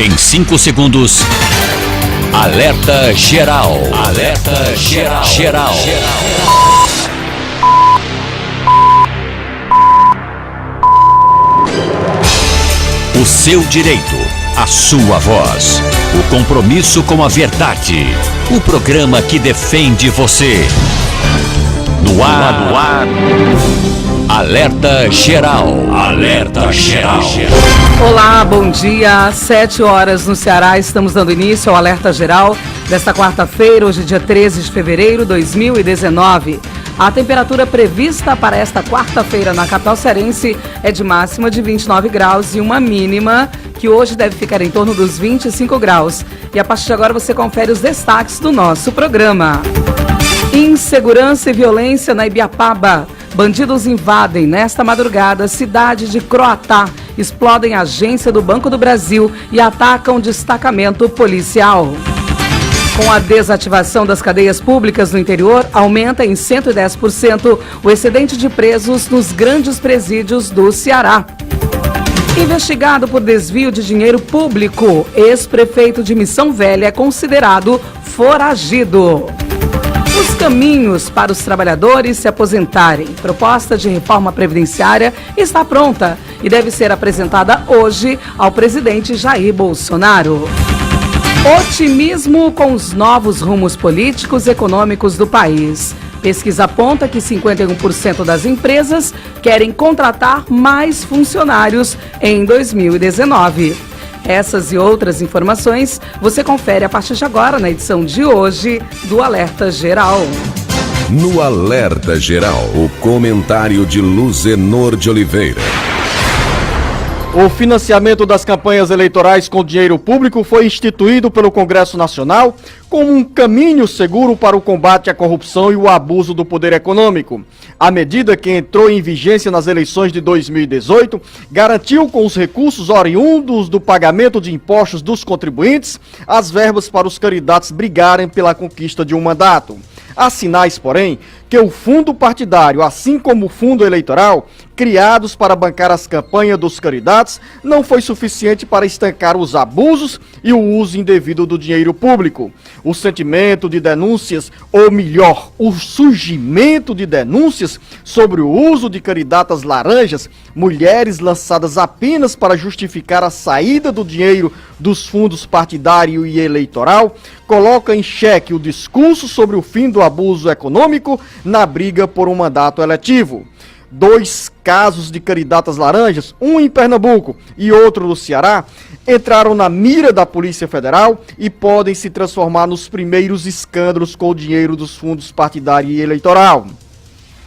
Em 5 segundos, alerta geral. Alerta geral. O seu direito, a sua voz, o compromisso com a verdade, o programa que defende você. No ar. Alerta geral. Alerta geral. Olá, bom dia. 7 horas no Ceará. Estamos dando início ao Alerta Geral desta quarta-feira, hoje dia 13 de fevereiro de 2019. A temperatura prevista para esta quarta-feira na capital cearense é de máxima de 29 graus e uma mínima que hoje deve ficar em torno dos 25 graus. E a partir de agora você confere os destaques do nosso programa. Insegurança e violência na Ibiapaba. Bandidos invadem nesta madrugada a cidade de Croatá, explodem a agência do Banco do Brasil e atacam destacamento policial. Com a desativação das cadeias públicas no interior, aumenta em 110% o excedente de presos nos grandes presídios do Ceará. Investigado por desvio de dinheiro público, ex-prefeito de Missão Velha é considerado foragido. Os caminhos para os trabalhadores se aposentarem. Proposta de reforma previdenciária está pronta e deve ser apresentada hoje ao presidente Jair Bolsonaro. Otimismo com os novos rumos políticos e econômicos do país. Pesquisa aponta que 51% das empresas querem contratar mais funcionários em 2019. Essas e outras informações você confere a partir de agora na edição de hoje do Alerta Geral. No Alerta Geral, o comentário de Luzenor de Oliveira. O financiamento das campanhas eleitorais com dinheiro público foi instituído pelo Congresso Nacional como um caminho seguro para o combate à corrupção e o abuso do poder econômico. A medida, que entrou em vigência nas eleições de 2018, garantiu com os recursos oriundos do pagamento de impostos dos contribuintes as verbas para os candidatos brigarem pela conquista de um mandato. Há sinais, porém, que o fundo partidário, assim como o fundo eleitoral, criados para bancar as campanhas dos candidatos, não foi suficiente para estancar os abusos e o uso indevido do dinheiro público. O sentimento de denúncias, ou melhor, o surgimento de denúncias sobre o uso de candidatas laranjas, mulheres lançadas apenas para justificar a saída do dinheiro dos fundos partidário e eleitoral, coloca em xeque o discurso sobre o fim do abuso econômico na briga por um mandato eletivo. 2 casos de candidatas laranjas, um em Pernambuco e outro no Ceará, entraram na mira da Polícia Federal e podem se transformar nos primeiros escândalos com o dinheiro dos fundos partidário e eleitoral.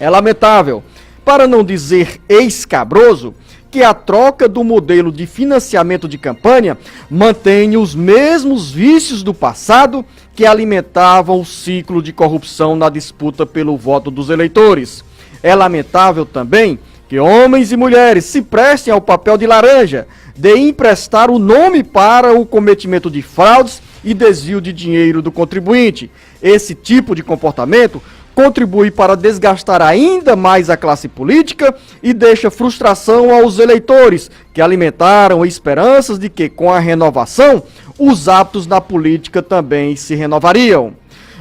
É lamentável, para não dizer escabroso, que a troca do modelo de financiamento de campanha mantém os mesmos vícios do passado que alimentavam o ciclo de corrupção na disputa pelo voto dos eleitores. É lamentável também que homens e mulheres se prestem ao papel de laranja, de emprestar o nome para o cometimento de fraudes e desvio de dinheiro do contribuinte. Esse tipo de comportamento contribui para desgastar ainda mais a classe política e deixa frustração aos eleitores, que alimentaram esperanças de que, com a renovação, os hábitos na política também se renovariam.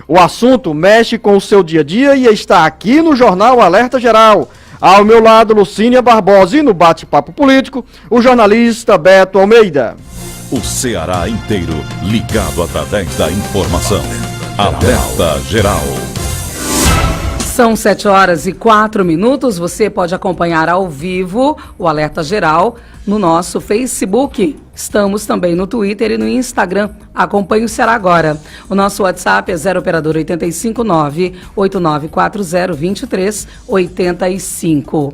O assunto mexe com o seu dia a dia e está aqui no Jornal Alerta Geral. Ao meu lado, Lucínia Barbosa, e no bate-papo político, o jornalista Beto Almeida. O Ceará inteiro ligado através da informação. Alerta Geral. São 7 horas e 4 minutos. Você pode acompanhar ao vivo o Alerta Geral no nosso Facebook. Estamos também no Twitter e no Instagram. Acompanhe o Ceará Agora. O nosso WhatsApp é 0 operador 859 8940 2385.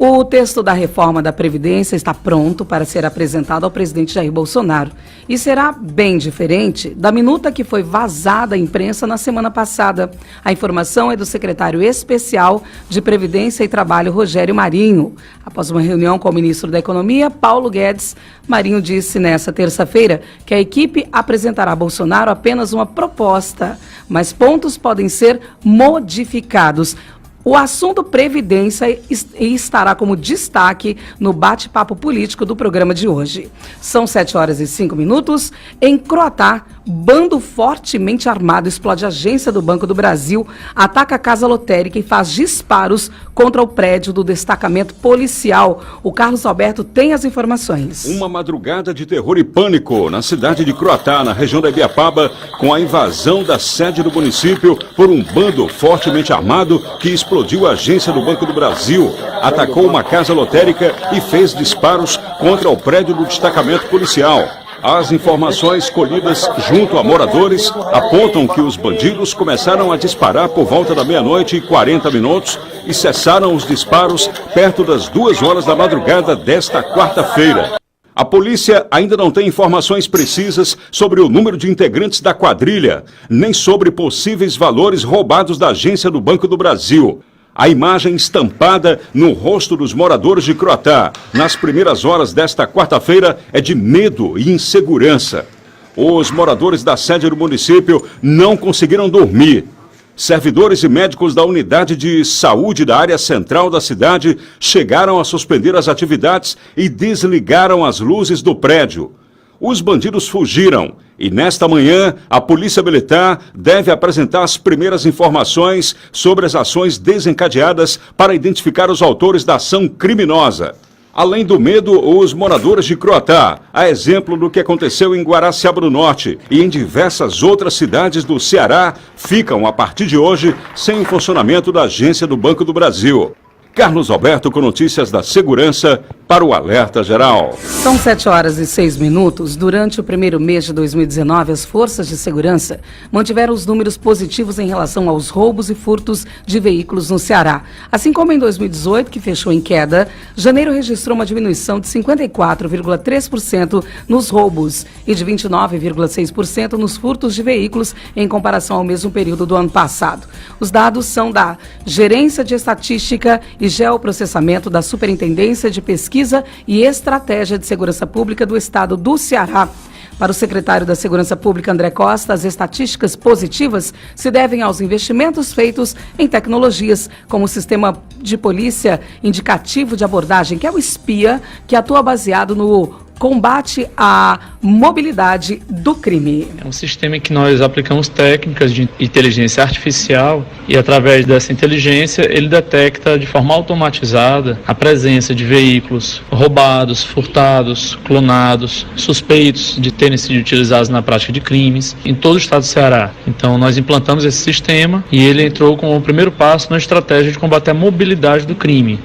O texto da reforma da Previdência está pronto para ser apresentado ao presidente Jair Bolsonaro e será bem diferente da minuta que foi vazada à imprensa na semana passada. A informação é do secretário especial de Previdência e Trabalho, Rogério Marinho. Após uma reunião com o ministro da Economia, Paulo Guedes, Marinho disse nesta terça-feira que a equipe apresentará a Bolsonaro apenas uma proposta, mas pontos podem ser modificados. O assunto Previdência estará como destaque no bate-papo político do programa de hoje. São 7h05. Em Croatá, bando fortemente armado explode a agência do Banco do Brasil, ataca a casa lotérica e faz disparos contra o prédio do destacamento policial. O Carlos Alberto tem as informações. Uma madrugada de terror e pânico na cidade de Croatá, na região da Ibiapaba, com a invasão da sede do município por um bando fortemente armado que explodiu a agência do Banco do Brasil, atacou uma casa lotérica e fez disparos contra o prédio do destacamento policial. As informações colhidas junto a moradores apontam que os bandidos começaram a disparar por volta da 00:40 e cessaram os disparos perto das 2h da madrugada desta quarta-feira. A polícia ainda não tem informações precisas sobre o número de integrantes da quadrilha, nem sobre possíveis valores roubados da agência do Banco do Brasil. A imagem estampada no rosto dos moradores de Croatá, nas primeiras horas desta quarta-feira, é de medo e insegurança. Os moradores da sede do município não conseguiram dormir. Servidores e médicos da unidade de saúde da área central da cidade chegaram a suspender as atividades e desligaram as luzes do prédio. Os bandidos fugiram e, nesta manhã, a Polícia Militar deve apresentar as primeiras informações sobre as ações desencadeadas para identificar os autores da ação criminosa. Além do medo, os moradores de Croatá, a exemplo do que aconteceu em Guaraciaba do Norte e em diversas outras cidades do Ceará, ficam, a partir de hoje, sem o funcionamento da agência do Banco do Brasil. Carlos Alberto com notícias da segurança para o Alerta Geral. São 7h06. Durante o primeiro mês de 2019, as forças de segurança mantiveram os números positivos em relação aos roubos e furtos de veículos no Ceará. Assim como em 2018, que fechou em queda, janeiro registrou uma diminuição de 54,3% nos roubos e de 29,6% nos furtos de veículos em comparação ao mesmo período do ano passado. Os dados são da Gerência de Estatística e Geoprocessamento da Superintendência de Pesquisa e Estratégia de Segurança Pública do Estado do Ceará. Para o secretário da Segurança Pública, André Costa, as estatísticas positivas se devem aos investimentos feitos em tecnologias, como o Sistema de Polícia Indicativo de Abordagem, que é o SPIA, que atua baseado no combate à mobilidade do crime. É um sistema em que nós aplicamos técnicas de inteligência artificial e, através dessa inteligência, ele detecta de forma automatizada a presença de veículos roubados, furtados, clonados, suspeitos de terem sido utilizados na prática de crimes em todo o estado do Ceará. Então, nós implantamos esse sistema e ele entrou como o primeiro passo na estratégia de combater a mobilidade do crime.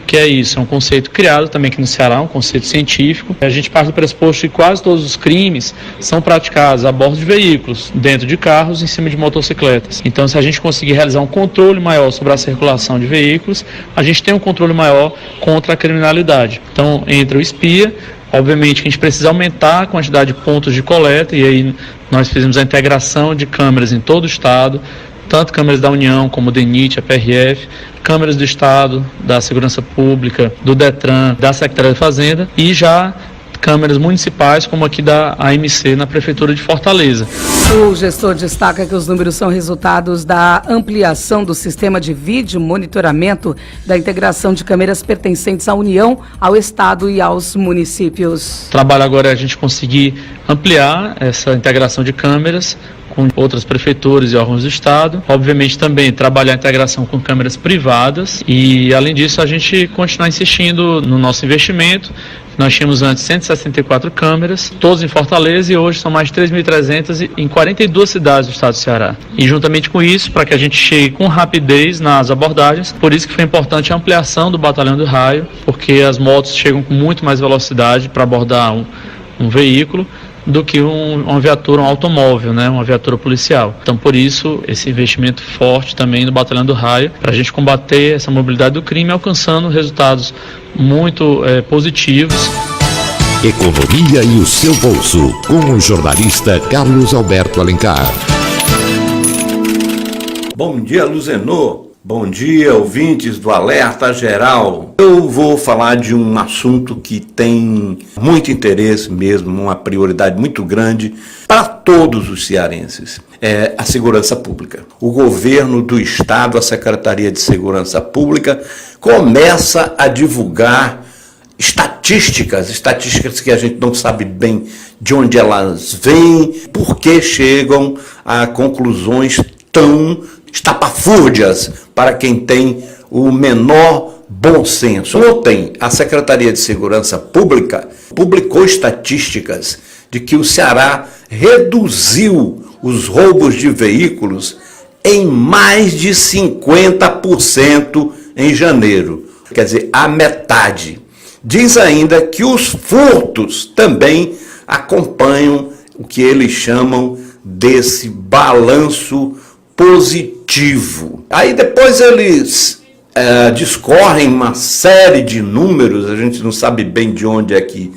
Que é isso, é um conceito criado também aqui no Ceará, um conceito científico. A gente parte do pressuposto que quase todos os crimes são praticados a bordo de veículos, dentro de carros, em cima de motocicletas. Então, se a gente conseguir realizar um controle maior sobre a circulação de veículos, a gente tem um controle maior contra a criminalidade. Então, entra o SPIA. Obviamente que a gente precisa aumentar a quantidade de pontos de coleta, e aí nós fizemos a integração de câmeras em todo o estado, tanto câmeras da União como o DENIT, a PRF, câmeras do Estado, da Segurança Pública, do DETRAN, da Secretaria de Fazenda e já câmeras municipais como aqui da AMC na Prefeitura de Fortaleza. O gestor destaca que os números são resultados da ampliação do sistema de vídeo monitoramento da integração de câmeras pertencentes à União, ao Estado e aos municípios. O trabalho agora é a gente conseguir ampliar essa integração de câmeras com outras prefeituras e órgãos do Estado. Obviamente também trabalhar a integração com câmeras privadas e, além disso, a gente continuar insistindo no nosso investimento. Nós tínhamos antes 164 câmeras, todas em Fortaleza, e hoje são mais de 3.300 em 42 cidades do estado do Ceará. E juntamente com isso, para que a gente chegue com rapidez nas abordagens, por isso que foi importante a ampliação do Batalhão do Raio, porque as motos chegam com muito mais velocidade para abordar um veículo do que uma viatura, um automóvel, né, uma viatura policial. Então, por isso, esse investimento forte também no Batalhão do Raio, para a gente combater essa mobilidade do crime, alcançando resultados muito positivos. Economia e o seu bolso, com o jornalista Carlos Alberto Alencar. Bom dia, Luzenô. Bom dia, ouvintes do Alerta Geral. Eu vou falar de um assunto que tem muito interesse mesmo, uma prioridade muito grande para todos os cearenses é a segurança pública. O governo do estado, a Secretaria de Segurança Pública, começa a divulgar estatísticas que a gente não sabe bem de onde elas vêm, por que chegam a conclusões tão estapafúrdias para quem tem o menor bom senso. Ontem, a Secretaria de Segurança Pública publicou estatísticas de que o Ceará reduziu os roubos de veículos em mais de 50% em janeiro. Quer dizer, a metade. Diz ainda que os furtos também acompanham o que eles chamam desse balanço positivo. Aí depois eles discorrem uma série de números, a gente não sabe bem de onde é que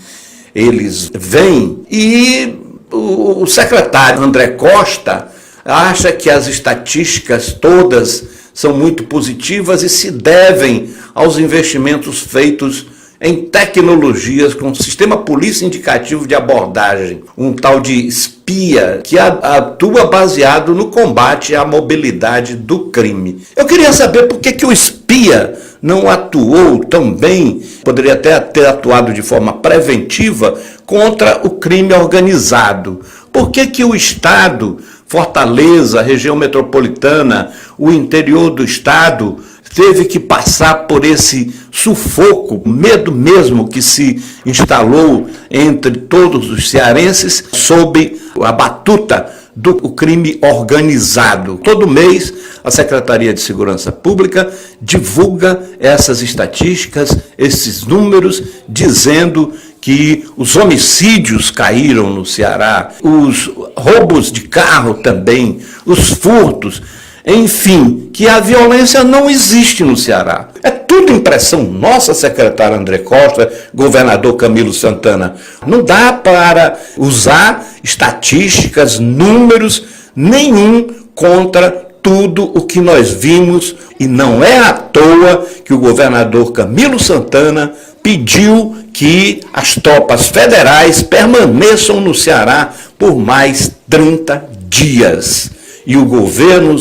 eles vêm, e o secretário André Costa acha que as estatísticas todas são muito positivas e se devem aos investimentos feitos em tecnologias com sistema polícia indicativo de abordagem, um tal de espia que atua baseado no combate à mobilidade do crime. Eu queria saber por que o espia não atuou tão bem, poderia até ter atuado de forma preventiva contra o crime organizado. Por que o Estado, Fortaleza, região metropolitana, o interior do Estado, teve que passar por esse sufoco, medo mesmo que se instalou entre todos os cearenses sob a batuta do crime organizado? Todo mês, a Secretaria de Segurança Pública divulga essas estatísticas, esses números, dizendo que os homicídios caíram no Ceará, os roubos de carro também, os furtos, enfim, que a violência não existe no Ceará. É tudo impressão nossa, secretário André Costa, governador Camilo Santana. Não dá para usar estatísticas, números, nenhum contra tudo o que nós vimos, e não é à toa que o governador Camilo Santana pediu que as tropas federais permaneçam no Ceará por mais 30 dias. E o governo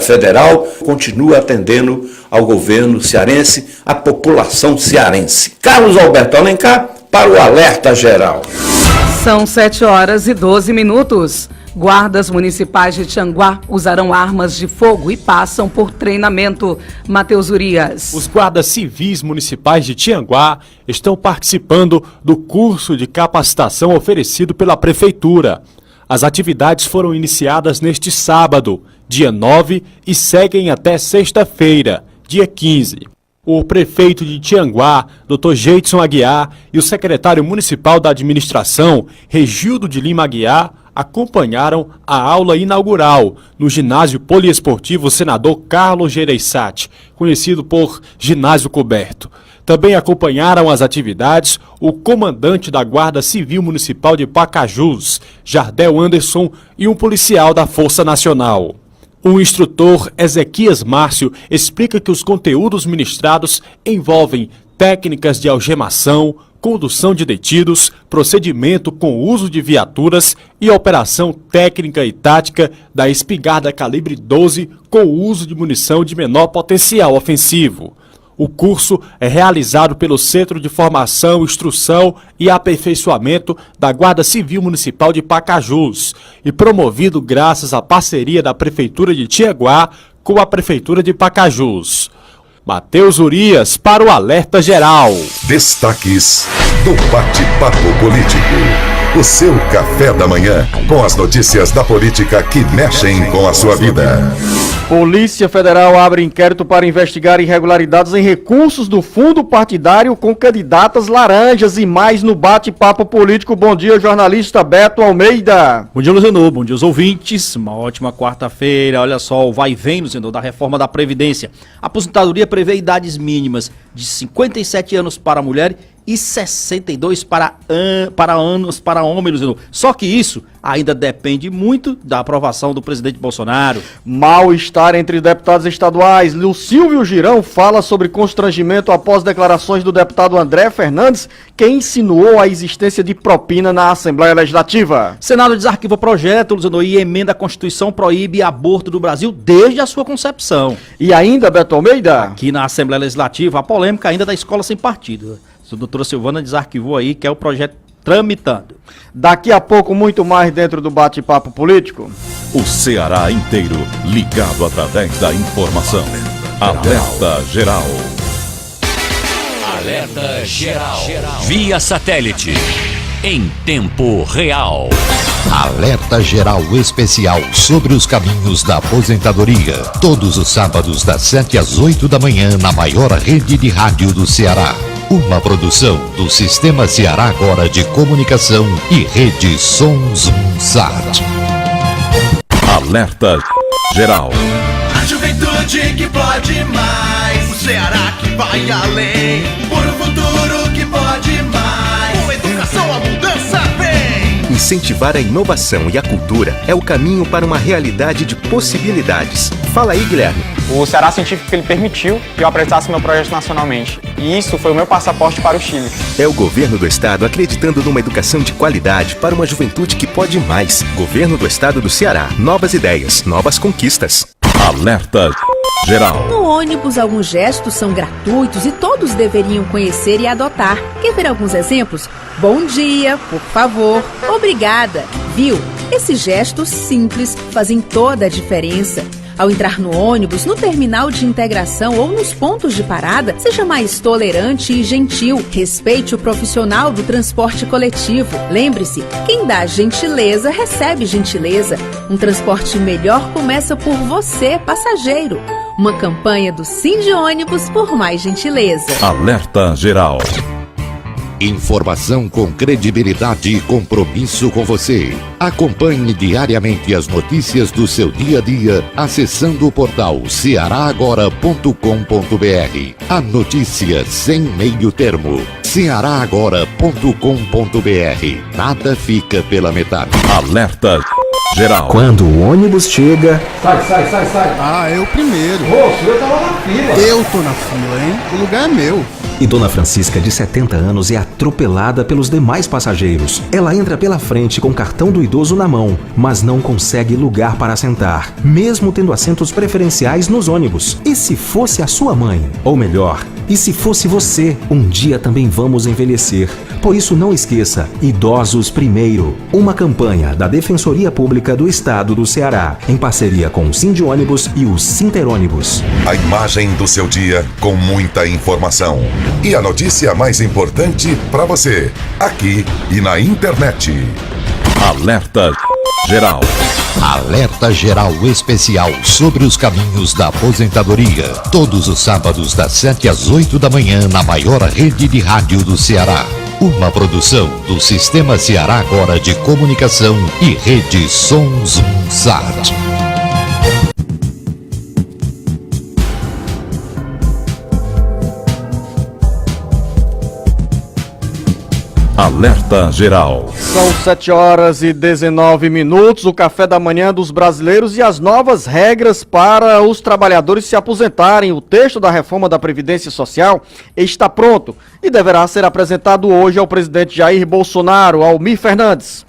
federal continua atendendo ao governo cearense, à população cearense. Carlos Alberto Alencar para o Alerta Geral. São 7h12. Guardas municipais de Tianguá usarão armas de fogo e passam por treinamento. Matheus Urias. Os guardas civis municipais de Tianguá estão participando do curso de capacitação oferecido pela Prefeitura. As atividades foram iniciadas neste sábado, dia 9, e seguem até sexta-feira, dia 15. O prefeito de Tianguá, Dr. Jeidson Aguiar, e o secretário municipal da administração, Regildo de Lima Aguiar, acompanharam a aula inaugural no ginásio poliesportivo Senador Carlos Gereissati, conhecido por Ginásio Coberto. Também acompanharam as atividades o comandante da Guarda Civil Municipal de Pacajus, Jardel Anderson, e um policial da Força Nacional. O instrutor Ezequias Márcio explica que os conteúdos ministrados envolvem técnicas de algemação, condução de detidos, procedimento com uso de viaturas e operação técnica e tática da espingarda calibre 12 com uso de munição de menor potencial ofensivo. O curso é realizado pelo Centro de Formação, Instrução e Aperfeiçoamento da Guarda Civil Municipal de Pacajus e promovido graças à parceria da Prefeitura de Tianguá com a Prefeitura de Pacajus. Matheus Urias para o Alerta Geral. Destaques do Bate-Papo Político. O seu café da manhã com as notícias da política que mexem com a sua vida. Polícia Federal abre inquérito para investigar irregularidades em recursos do fundo partidário com candidatas laranjas e mais no Bate-Papo Político. Bom dia, jornalista Beto Almeida. Bom dia, Luciano. Bom dia aos ouvintes. Uma ótima quarta-feira. Olha só, o vai e vem, Luciano, da reforma da Previdência. A aposentadoria prevê idades mínimas de 57 anos para a mulher e 62 para ônibus. Só que isso ainda depende muito da aprovação do presidente Bolsonaro. Mal-estar entre deputados estaduais. Silvio Girão fala sobre constrangimento após declarações do deputado André Fernandes, que insinuou a existência de propina na Assembleia Legislativa. Senado desarquiva projeto, Luciano, e emenda a Constituição proíbe aborto do Brasil desde a sua concepção. E ainda, Beto Almeida? Aqui na Assembleia Legislativa, a polêmica ainda da escola sem partido. A doutora Silvana desarquivou aí, que é o projeto tramitando. Daqui a pouco, muito mais dentro do bate-papo político. O Ceará inteiro ligado através da informação. Alerta Geral. Alerta Geral. Via satélite. Em tempo real. Alerta Geral Especial sobre os caminhos da aposentadoria. Todos os sábados das 7 às 8 da manhã na maior rede de rádio do Ceará. Uma produção do Sistema Ceará Agora de Comunicação e Rede Sons Sat. Alerta Geral. A juventude que pode mais. O Ceará que vai além. Por um futuro que pode mais. Com educação a mudança vem. Incentivar a inovação e a cultura é o caminho para uma realidade de possibilidades. Fala aí, Guilherme. O Ceará Científico ele permitiu que eu apresentasse meu projeto nacionalmente. E isso foi o meu passaporte para o Chile. É o governo do estado acreditando numa educação de qualidade para uma juventude que pode mais. Governo do estado do Ceará. Novas ideias, novas conquistas. Alerta Geral. No ônibus, alguns gestos são gratuitos e todos deveriam conhecer e adotar. Quer ver alguns exemplos? Bom dia, por favor, obrigada. Viu? Esses gestos simples fazem toda a diferença. Ao entrar no ônibus, no terminal de integração ou nos pontos de parada, seja mais tolerante e gentil. Respeite o profissional do transporte coletivo. Lembre-se, quem dá gentileza, recebe gentileza. Um transporte melhor começa por você, passageiro. Uma campanha do Sindônibus por mais gentileza. Alerta Geral. Informação com credibilidade e compromisso com você. Acompanhe diariamente as notícias do seu dia a dia acessando o portal cearagora.com.br. A notícia sem meio termo. cearagora.com.br. Nada fica pela metade. Alerta Geral. Quando o ônibus chega... Sai. Ah, eu primeiro. Ô, eu tava na fila. Eu tô na fila, hein? O lugar é meu. E Dona Francisca, de 70 anos, é atropelada pelos demais passageiros. Ela entra pela frente com o cartão do idoso na mão, mas não consegue lugar para sentar, mesmo tendo assentos preferenciais nos ônibus. E se fosse a sua mãe? Ou melhor, e se fosse você? Um dia também vamos envelhecer. Por isso não esqueça, Idosos Primeiro. Uma campanha da Defensoria Pública do Estado do Ceará, em parceria com o Sindônibus e o Sinterônibus. A imagem do seu dia com muita informação. E a notícia mais importante para você, aqui e na internet. Alerta Geral. Alerta Geral Especial sobre os caminhos da aposentadoria. Todos os sábados das 7 às 8 da manhã na maior rede de rádio do Ceará. Uma produção do Sistema Ceará Agora de Comunicação e Rede Sons Sat. Alerta Geral. São 7h19, o café da manhã dos brasileiros e as novas regras para os trabalhadores se aposentarem. O texto da reforma da Previdência Social está pronto e deverá ser apresentado hoje ao presidente Jair Bolsonaro. Almir Fernandes.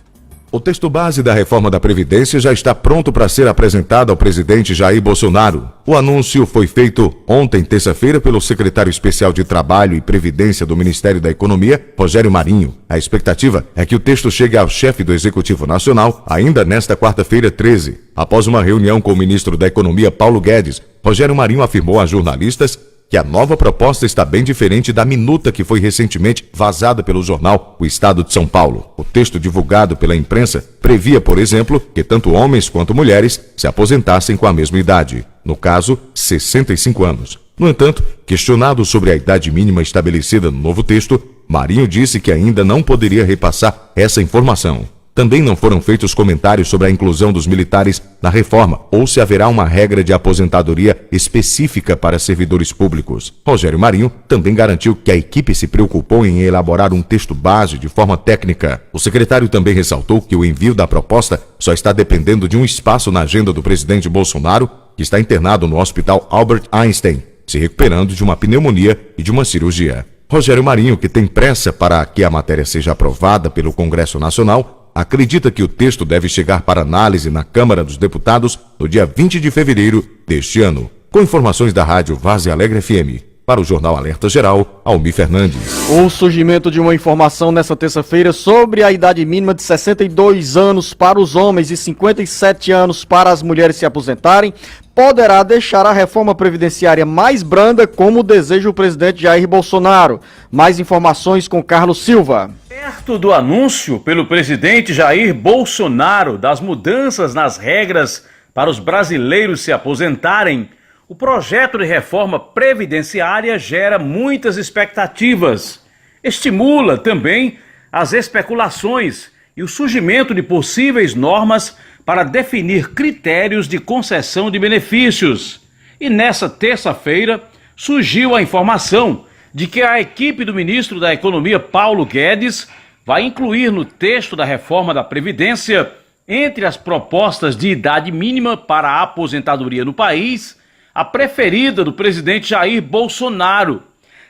O texto base da reforma da Previdência já está pronto para ser apresentado ao presidente Jair Bolsonaro. O anúncio foi feito ontem, terça-feira, pelo secretário especial de Trabalho e Previdência do Ministério da Economia, Rogério Marinho. A expectativa é que o texto chegue ao chefe do Executivo Nacional ainda nesta quarta-feira, 13. Após uma reunião com o ministro da Economia, Paulo Guedes, Rogério Marinho afirmou a jornalistas que a nova proposta está bem diferente da minuta que foi recentemente vazada pelo jornal O Estado de São Paulo. O texto divulgado pela imprensa previa, por exemplo, que tanto homens quanto mulheres se aposentassem com a mesma idade, no caso, 65 anos. No entanto, questionado sobre a idade mínima estabelecida no novo texto, Marinho disse que ainda não poderia repassar essa informação. Também não foram feitos comentários sobre a inclusão dos militares na reforma ou se haverá uma regra de aposentadoria específica para servidores públicos. Rogério Marinho também garantiu que a equipe se preocupou em elaborar um texto base de forma técnica. O secretário também ressaltou que o envio da proposta só está dependendo de um espaço na agenda do presidente Bolsonaro, que está internado no Hospital Albert Einstein, se recuperando de uma pneumonia e de uma cirurgia. Rogério Marinho, que tem pressa para que a matéria seja aprovada pelo Congresso Nacional, acredita que o texto deve chegar para análise na Câmara dos Deputados no dia 20 de fevereiro deste ano. Com informações da rádio Várzea Alegre FM, para o Jornal Alerta Geral, Almir Fernandes. O surgimento de uma informação nesta terça-feira sobre a idade mínima de 62 anos para os homens e 57 anos para as mulheres se aposentarem poderá deixar a reforma previdenciária mais branda, como deseja o presidente Jair Bolsonaro. Mais informações com Carlos Silva. Perto do anúncio pelo presidente Jair Bolsonaro das mudanças nas regras para os brasileiros se aposentarem, o projeto de reforma previdenciária gera muitas expectativas. Estimula também as especulações e o surgimento de possíveis normas para definir critérios de concessão de benefícios. E nessa terça-feira surgiu a informação de que a equipe do ministro da Economia, Paulo Guedes, vai incluir no texto da reforma da Previdência, entre as propostas de idade mínima para a aposentadoria no país, a preferida do presidente Jair Bolsonaro,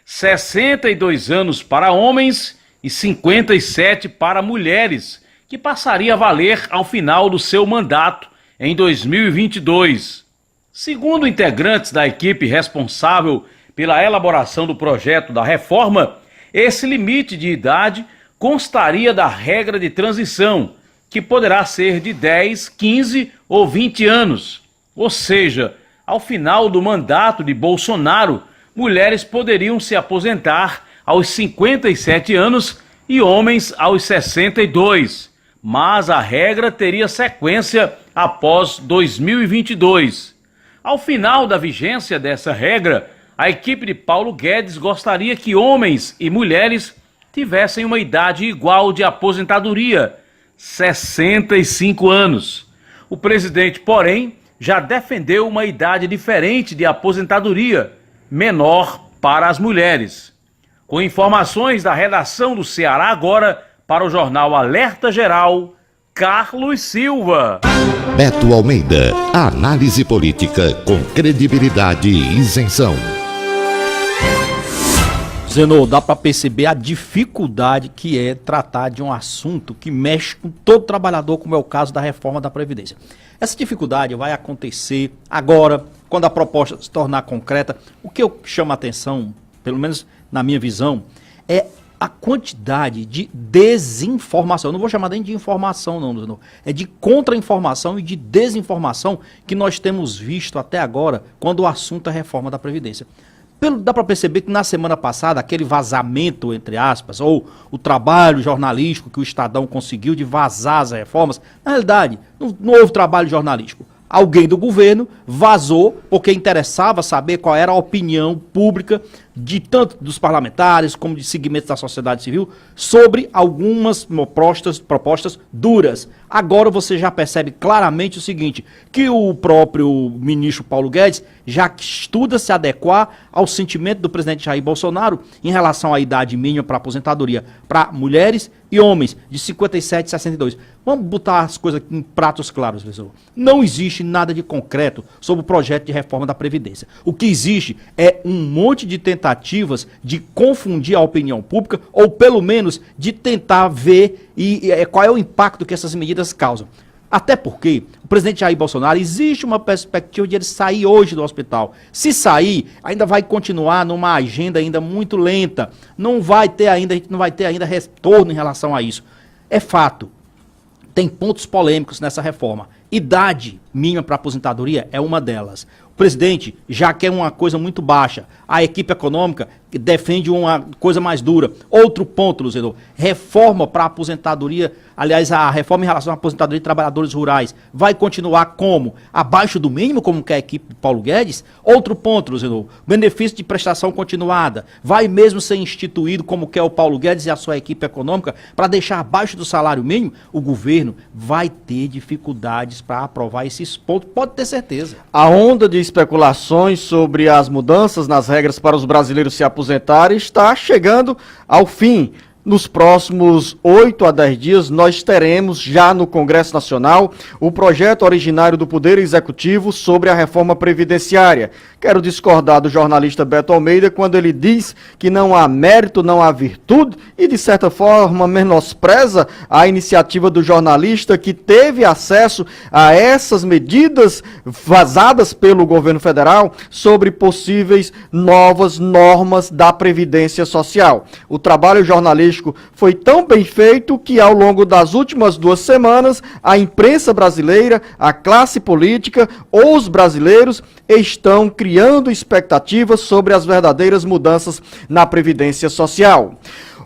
62 anos para homens e 57 para mulheres, que passaria a valer ao final do seu mandato em 2022. Segundo integrantes da equipe responsável pela elaboração do projeto da reforma, esse limite de idade constaria da regra de transição, que poderá ser de 10, 15 ou 20 anos. Ou seja, ao final do mandato de Bolsonaro, mulheres poderiam se aposentar aos 57 anos e homens aos 62. Mas a regra teria sequência após 2022. Ao final da vigência dessa regra, a equipe de Paulo Guedes gostaria que homens e mulheres tivessem uma idade igual de aposentadoria, 65 anos. O presidente, porém, já defendeu uma idade diferente de aposentadoria, menor para as mulheres. Com informações da redação do Ceará agora, para o Jornal Alerta Geral, Carlos Silva. Beto Almeida, análise política com credibilidade e isenção. Zenô, dá para perceber a dificuldade que é tratar de um assunto que mexe com todo trabalhador, como é o caso da reforma da Previdência. Essa dificuldade vai acontecer agora, quando a proposta se tornar concreta. O que eu chamo a atenção, pelo menos na minha visão, é a quantidade de desinformação. Eu não vou chamar nem de informação, não. É de contra-informação e de desinformação que nós temos visto até agora, quando o assunto é a reforma da Previdência. Dá para perceber que na semana passada, aquele vazamento, entre aspas, ou o trabalho jornalístico que o Estadão conseguiu de vazar as reformas, na realidade, não houve trabalho jornalístico. Alguém do governo vazou porque interessava saber qual era a opinião pública de tanto dos parlamentares como de segmentos da sociedade civil sobre algumas propostas duras. Agora você já percebe claramente o seguinte, que o próprio ministro Paulo Guedes já estuda se adequar ao sentimento do presidente Jair Bolsonaro em relação à idade mínima para aposentadoria para mulheres e homens de 57 e 62. Vamos botar as coisas aqui em pratos claros, pessoal. Não existe nada de concreto sobre o projeto de reforma da Previdência. O que existe é um monte de tentativas de confundir a opinião pública, ou pelo menos de tentar ver qual é o impacto que essas medidas causam. Até porque o presidente Jair Bolsonaro, existe uma perspectiva de ele sair hoje do hospital. Se sair, ainda vai continuar numa agenda ainda muito lenta. A gente não vai ter ainda retorno em relação a isso. É fato. Tem pontos polêmicos nessa reforma. Idade mínima para aposentadoria é uma delas. O presidente já quer uma coisa muito baixa. A equipe econômica defende uma coisa mais dura. Outro ponto, Luzenor, reforma para a aposentadoria, aliás, a reforma em relação à aposentadoria de trabalhadores rurais vai continuar como? Abaixo do mínimo, como quer a equipe de Paulo Guedes? Outro ponto, Luzenor, benefício de prestação continuada, vai mesmo ser instituído como quer o Paulo Guedes e a sua equipe econômica para deixar abaixo do salário mínimo? O governo vai ter dificuldades para aprovar esses pontos, pode ter certeza. A onda de especulações sobre as mudanças nas regras para os brasileiros se aposentarem está chegando ao fim. Nos próximos 8 a 10 dias, nós teremos já no Congresso Nacional o projeto originário do Poder Executivo sobre a reforma previdenciária. Quero discordar do jornalista Beto Almeida quando ele diz que não há mérito, não há virtude e, de certa forma, menospreza a iniciativa do jornalista que teve acesso a essas medidas vazadas pelo governo federal sobre possíveis novas normas da Previdência Social. O trabalho jornalístico foi tão bem feito que ao longo das últimas 2 semanas, a imprensa brasileira, a classe política, os brasileiros estão criando expectativas sobre as verdadeiras mudanças na Previdência Social.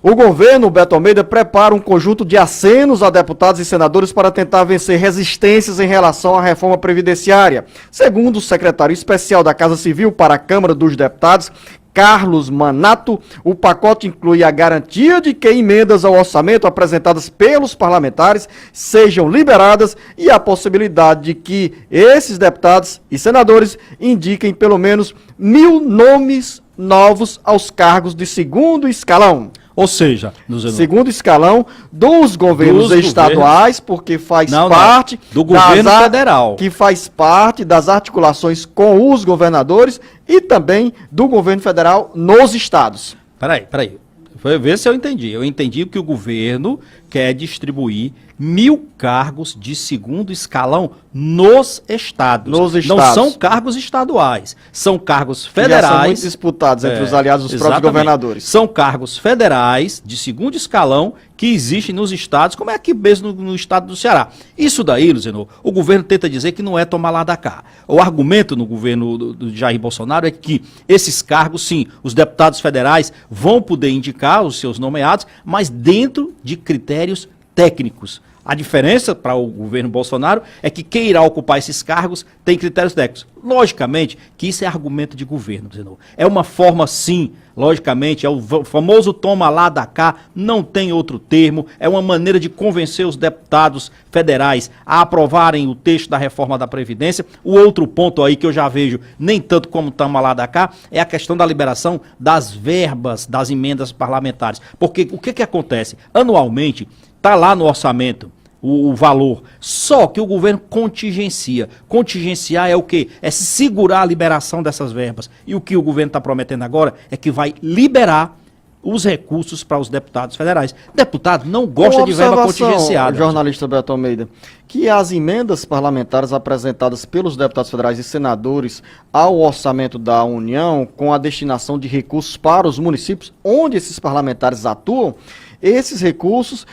O governo, Beto Almeida, prepara um conjunto de acenos a deputados e senadores para tentar vencer resistências em relação à reforma previdenciária. Segundo o secretário especial da Casa Civil para a Câmara dos Deputados, Carlos Manato, o pacote inclui a garantia de que emendas ao orçamento apresentadas pelos parlamentares sejam liberadas e a possibilidade de que esses deputados e senadores indiquem pelo menos 1.000 nomes novos aos cargos de segundo escalão. Ou seja, segundo escalão dos governos estaduais, porque faz parte do governo federal, que faz parte das articulações com os governadores e também do governo federal nos estados. Peraí. Foi ver se eu entendi. Eu entendi que o governo quer distribuir 1.000 cargos de segundo escalão nos estados. Não são cargos estaduais, são cargos federais. Já são muito disputados entre os aliados dos próprios governadores. São cargos federais de segundo escalão que existem nos estados, como é aqui mesmo no estado do Ceará. Isso daí, Luzenor, o governo tenta dizer que não é tomar lá da cá. O argumento no governo do Jair Bolsonaro é que esses cargos, sim, os deputados federais vão poder indicar os seus nomeados, mas dentro de critérios técnicos. A diferença para o governo Bolsonaro é que quem irá ocupar esses cargos tem critérios técnicos. Logicamente que isso é argumento de governo, Zenor. É uma forma, sim, logicamente, é o famoso toma lá da cá, não tem outro termo, é uma maneira de convencer os deputados federais a aprovarem o texto da reforma da Previdência. O outro ponto aí que eu já vejo, nem tanto como toma lá da cá, é a questão da liberação das verbas das emendas parlamentares. Porque o que acontece? Anualmente, está lá no orçamento o valor, só que o governo contingencia. Contingenciar é o quê? É segurar a liberação dessas verbas. E o que o governo está prometendo agora é que vai liberar os recursos para os deputados federais. Deputado não gosta de verba contingenciada. Jornalista Beto Almeida, que as emendas parlamentares apresentadas pelos deputados federais e senadores ao orçamento da União, com a destinação de recursos para os municípios onde esses parlamentares atuam, esses recursos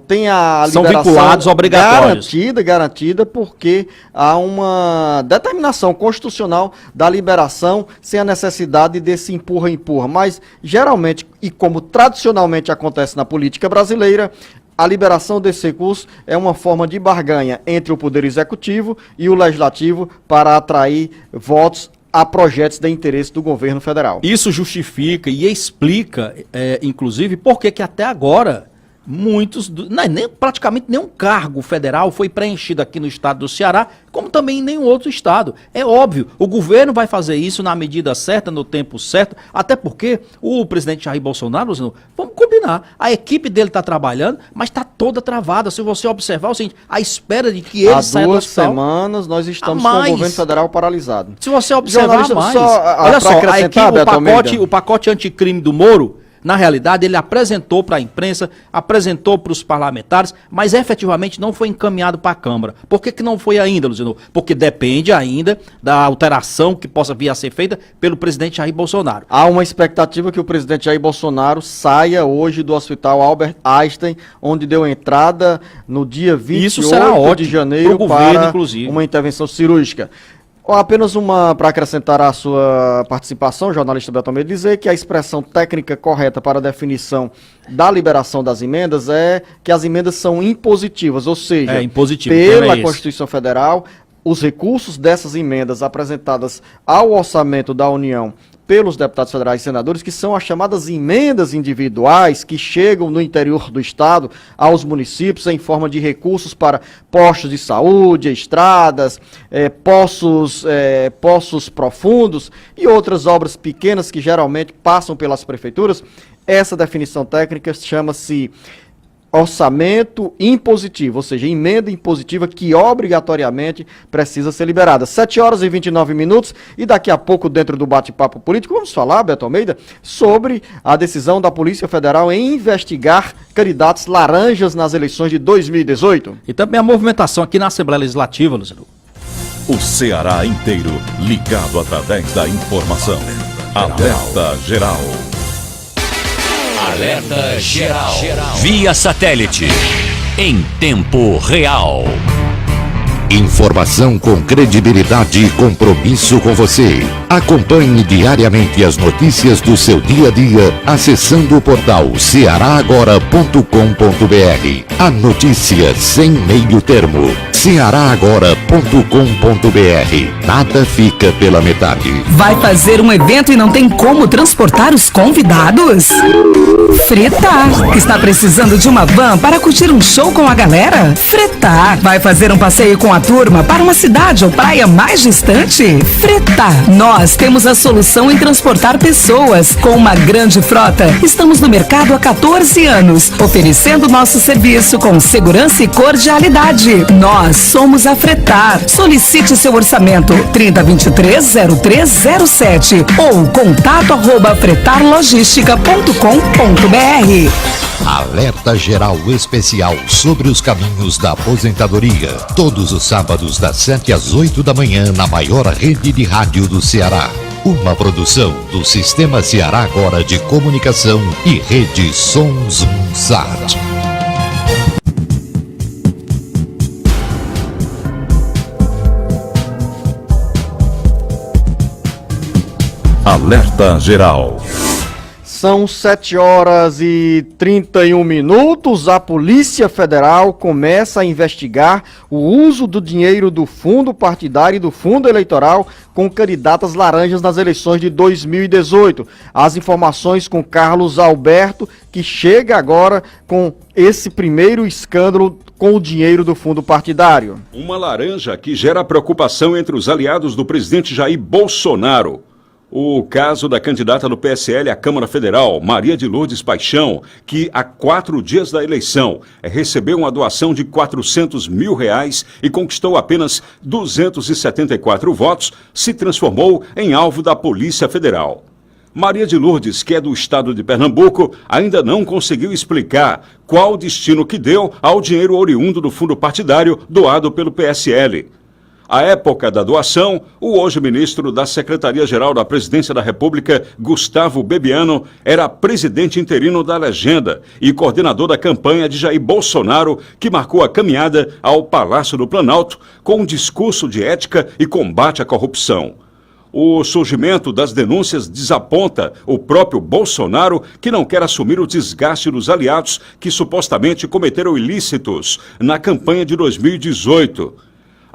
têm a liberação vinculados obrigatórios. Garantida, porque há uma determinação constitucional da liberação sem a necessidade desse empurra-empurra. Mas, geralmente, e como tradicionalmente acontece na política brasileira, a liberação desse recurso é uma forma de barganha entre o Poder Executivo e o Legislativo para atrair votos a projetos de interesse do governo federal. Isso justifica e explica, inclusive, por que até agora praticamente nenhum cargo federal foi preenchido aqui no estado do Ceará, como também em nenhum outro estado. É óbvio, o governo vai fazer isso na medida certa, no tempo certo, até porque o presidente Jair Bolsonaro, vamos combinar, a equipe dele está trabalhando, mas está toda travada. Se você observar o seguinte, à espera de que ele saia do hospital. Há 2 semanas nós estamos com o governo federal paralisado. Se você observar mais, olha só, a equipe, o pacote anticrime do Moro, na realidade, ele apresentou para a imprensa, apresentou para os parlamentares, mas efetivamente não foi encaminhado para a Câmara. Por que não foi ainda, Luciano? Porque depende ainda da alteração que possa vir a ser feita pelo presidente Jair Bolsonaro. Há uma expectativa que o presidente Jair Bolsonaro saia hoje do Hospital Albert Einstein, onde deu entrada no dia 28 de janeiro para uma intervenção cirúrgica. Apenas uma para acrescentar a sua participação, jornalista Beto Almeida, dizer que a expressão técnica correta para a definição da liberação das emendas é que as emendas são impositivas, ou seja, pela Constituição Federal, os recursos dessas emendas apresentadas ao orçamento da União pelos deputados federais e senadores, que são as chamadas emendas individuais que chegam no interior do estado aos municípios em forma de recursos para postos de saúde, estradas, poços profundos e outras obras pequenas que geralmente passam pelas prefeituras. Essa definição técnica chama-se orçamento impositivo, ou seja, emenda impositiva que obrigatoriamente precisa ser liberada. 7h29 e daqui a pouco, dentro do bate-papo político, vamos falar, Beto Almeida, sobre a decisão da Polícia Federal em investigar candidatos laranjas nas eleições de 2018. E também a movimentação aqui na Assembleia Legislativa, Luciano. O Ceará inteiro ligado através da informação. Alerta Geral. Alerta Geral. Via satélite. Em tempo real. Informação com credibilidade e compromisso com você. Acompanhe diariamente as notícias do seu dia a dia acessando o portal cearagora.com.br. A notícia sem meio termo. cearagora.com.br. Nada fica pela metade. Vai fazer um evento e não tem como transportar os convidados? Fretar. Está precisando de uma van para curtir um show com a galera? Fretar. Vai fazer um passeio com a turma para uma cidade ou praia mais distante? Fretar. Nós temos a solução em transportar pessoas. Com uma grande frota, estamos no mercado há 14 anos, oferecendo nosso serviço com segurança e cordialidade. Nós somos a Fretar. Solicite seu orçamento 3023-0307 ou contato@fretarlogistica.com.br. Alerta Geral Especial sobre os caminhos da aposentadoria. Todos os sábados das 7 às 8 da manhã na maior rede de rádio do Ceará. Uma produção do Sistema Ceará Agora de Comunicação e Rede Sons Sat. Alerta Geral. São 7h31. A Polícia Federal começa a investigar o uso do dinheiro do fundo partidário e do fundo eleitoral com candidatas laranjas nas eleições de 2018. As informações com Carlos Alberto, que chega agora com esse primeiro escândalo com o dinheiro do fundo partidário. Uma laranja que gera preocupação entre os aliados do presidente Jair Bolsonaro. O caso da candidata do PSL à Câmara Federal, Maria de Lourdes Paixão, que há 4 dias da eleição recebeu uma doação de R$400 mil e conquistou apenas 274 votos, se transformou em alvo da Polícia Federal. Maria de Lourdes, que é do estado de Pernambuco, ainda não conseguiu explicar qual o destino que deu ao dinheiro oriundo do fundo partidário doado pelo PSL. À época da doação, o hoje ministro da Secretaria-Geral da Presidência da República, Gustavo Bebiano, era presidente interino da legenda e coordenador da campanha de Jair Bolsonaro, que marcou a caminhada ao Palácio do Planalto com um discurso de ética e combate à corrupção. O surgimento das denúncias desaponta o próprio Bolsonaro, que não quer assumir o desgaste dos aliados que supostamente cometeram ilícitos na campanha de 2018.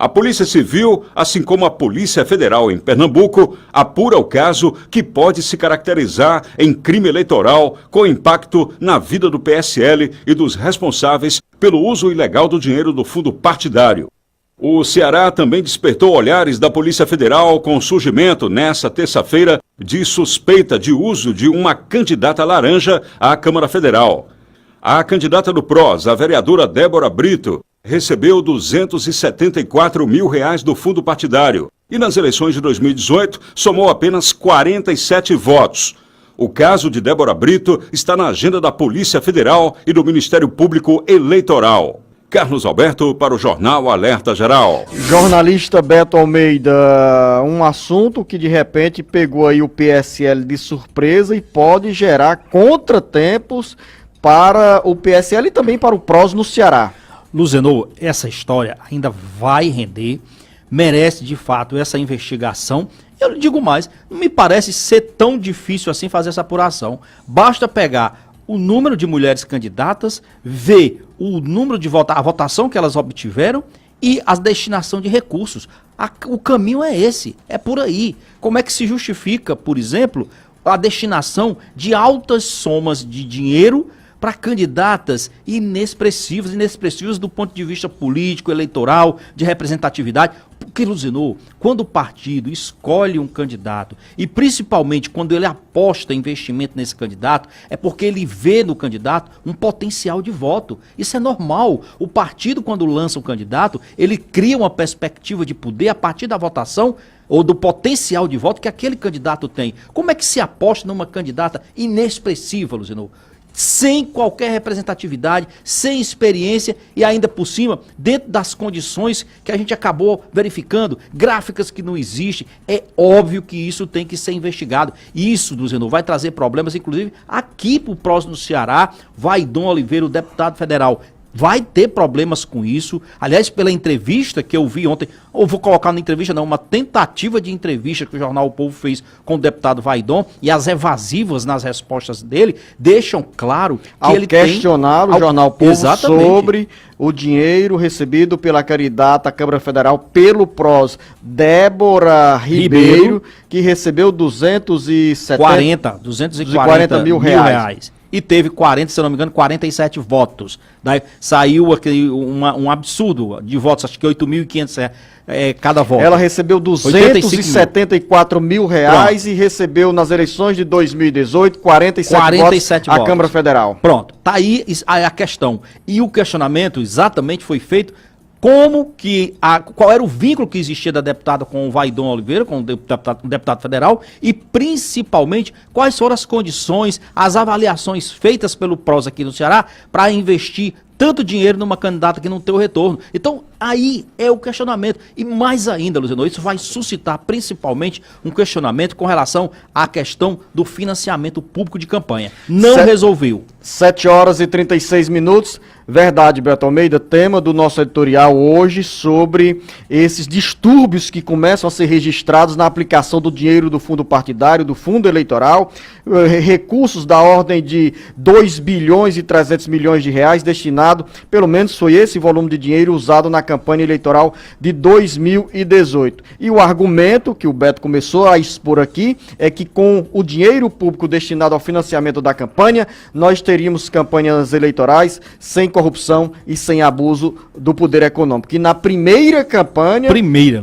A Polícia Civil, assim como a Polícia Federal em Pernambuco, apura o caso que pode se caracterizar em crime eleitoral com impacto na vida do PSL e dos responsáveis pelo uso ilegal do dinheiro do fundo partidário. O Ceará também despertou olhares da Polícia Federal com o surgimento, nesta terça-feira, de suspeita de uso de uma candidata laranja à Câmara Federal. A candidata do PROS, a vereadora Débora Brito, recebeu R$274 mil do fundo partidário e nas eleições de 2018 somou apenas 47 votos. O caso de Débora Brito está na agenda da Polícia Federal e do Ministério Público Eleitoral. Carlos Alberto para o Jornal Alerta Geral. Jornalista Beto Almeida, um assunto que de repente pegou aí o PSL de surpresa e pode gerar contratempos para o PSL e também para o PROS no Ceará. Luzenor, essa história ainda vai render, merece de fato essa investigação. Eu digo mais, não me parece ser tão difícil assim fazer essa apuração. Basta pegar o número de mulheres candidatas, ver o número de a votação que elas obtiveram e a destinação de recursos. O caminho é esse, é por aí. Como é que se justifica, por exemplo, a destinação de altas somas de dinheiro para candidatas inexpressivas do ponto de vista político, eleitoral, de representatividade? Porque, Luzinou, quando o partido escolhe um candidato, e principalmente quando ele aposta investimento nesse candidato, é porque ele vê no candidato um potencial de voto. Isso é normal. O partido, quando lança um candidato, ele cria uma perspectiva de poder a partir da votação ou do potencial de voto que aquele candidato tem. Como é que se aposta numa candidata inexpressiva, Luzinou? Sem qualquer representatividade, sem experiência e ainda por cima, dentro das condições que a gente acabou verificando, gráficas que não existem. É óbvio que isso tem que ser investigado. Isso, Luzinou, vai trazer problemas, inclusive aqui para o próximo Ceará. Vaidom Oliveira, o deputado federal, vai ter problemas com isso. Aliás, pela entrevista que eu vi ontem, ou vou colocar na entrevista não, uma tentativa de entrevista que o jornal O Povo fez com o deputado Vaidom, e as evasivas nas respostas dele deixam claro que ao ele questionar tem... o jornal O Povo Exatamente. sobre o dinheiro recebido pela candidata à Câmara Federal pelo PROS, Débora Ribeiro, que recebeu 240 mil reais. E teve 40, se eu não me engano, 47 votos. Daí saiu aquele, um absurdo de votos, acho que 8.500 cada voto. Ela recebeu 274 mil reais e recebeu nas eleições de 2018 47 votos à Câmara Federal. Pronto, tá aí a questão. E o questionamento exatamente foi feito qual era o vínculo que existia da deputada com o Vaidom Oliveira, com o deputado federal, e principalmente quais foram as condições, as avaliações feitas pelo PROS aqui no Ceará para investir tanto dinheiro numa candidata que não tem o retorno. Então, aí é o questionamento. E mais ainda, Luzinou, isso vai suscitar principalmente um questionamento com relação à questão do financiamento público de campanha. Não resolveu. 7 horas e 36 minutos. Verdade, Beto Almeida, tema do nosso editorial hoje sobre esses distúrbios que começam a ser registrados na aplicação do dinheiro do fundo partidário, do fundo eleitoral, recursos da ordem de 2 bilhões e 300 milhões de reais destinado, pelo menos foi esse volume de dinheiro usado na campanha eleitoral de 2018. E o argumento que o Beto começou a expor aqui é que com o dinheiro público destinado ao financiamento da campanha, nós teríamos campanhas eleitorais sem corrupção e sem abuso do poder econômico. E na primeira campanha,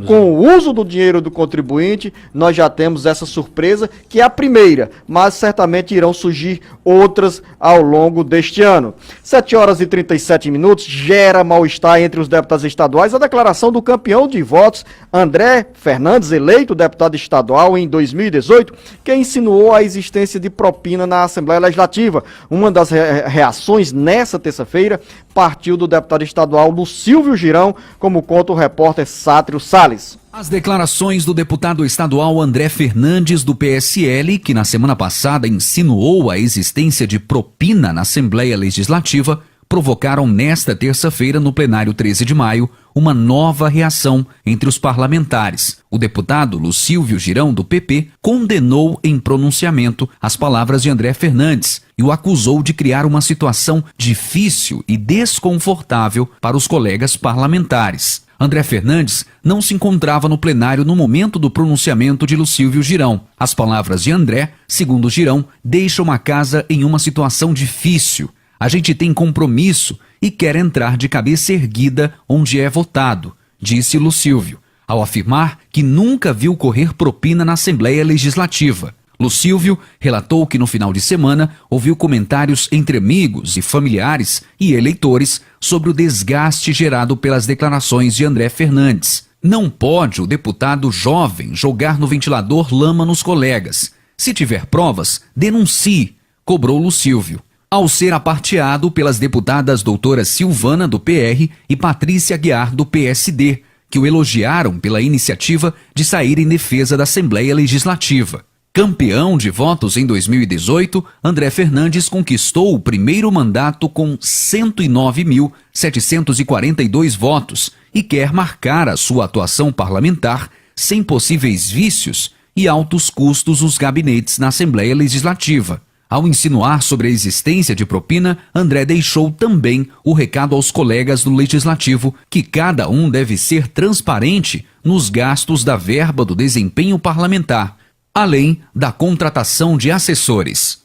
com o uso do dinheiro do contribuinte, nós já temos essa surpresa, que é a primeira, mas certamente irão surgir outras ao longo deste ano. 7 horas e 37 minutos, gera mal-estar entre os deputados estaduais a declaração do campeão de votos, André Fernandes, eleito deputado estadual em 2018, que insinuou a existência de propina na Assembleia Legislativa. Uma das reações nessa terça-feira partiu do deputado estadual Lucílvio Girão, como conta o repórter Sátrio Salles. As declarações do deputado estadual André Fernandes, do PSL, que na semana passada insinuou a existência de propina na Assembleia Legislativa, provocaram nesta terça-feira, no plenário 13 de maio, uma nova reação entre os parlamentares. O deputado Lucílvio Girão, do PP, condenou em pronunciamento as palavras de André Fernandes e o acusou de criar uma situação difícil e desconfortável para os colegas parlamentares. André Fernandes não se encontrava no plenário no momento do pronunciamento de Lucílvio Girão. As palavras de André, segundo Girão, deixam a casa em uma situação difícil. A gente tem compromisso e quer entrar de cabeça erguida onde é votado, disse Lucílvio, ao afirmar que nunca viu correr propina na Assembleia Legislativa. Lucílvio relatou que no final de semana ouviu comentários entre amigos e familiares e eleitores sobre o desgaste gerado pelas declarações de André Fernandes. Não pode o deputado jovem jogar no ventilador lama nos colegas. Se tiver provas, denuncie, cobrou Lucílvio. Ao ser aparteado pelas deputadas doutora Silvana, do PR, e Patrícia Aguiar, do PSD, que o elogiaram pela iniciativa de sair em defesa da Assembleia Legislativa. Campeão de votos em 2018, André Fernandes conquistou o primeiro mandato com 109.742 votos e quer marcar a sua atuação parlamentar sem possíveis vícios e altos custos nos gabinetes na Assembleia Legislativa. Ao insinuar sobre a existência de propina, André deixou também o recado aos colegas do Legislativo que cada um deve ser transparente nos gastos da verba do desempenho parlamentar, além da contratação de assessores.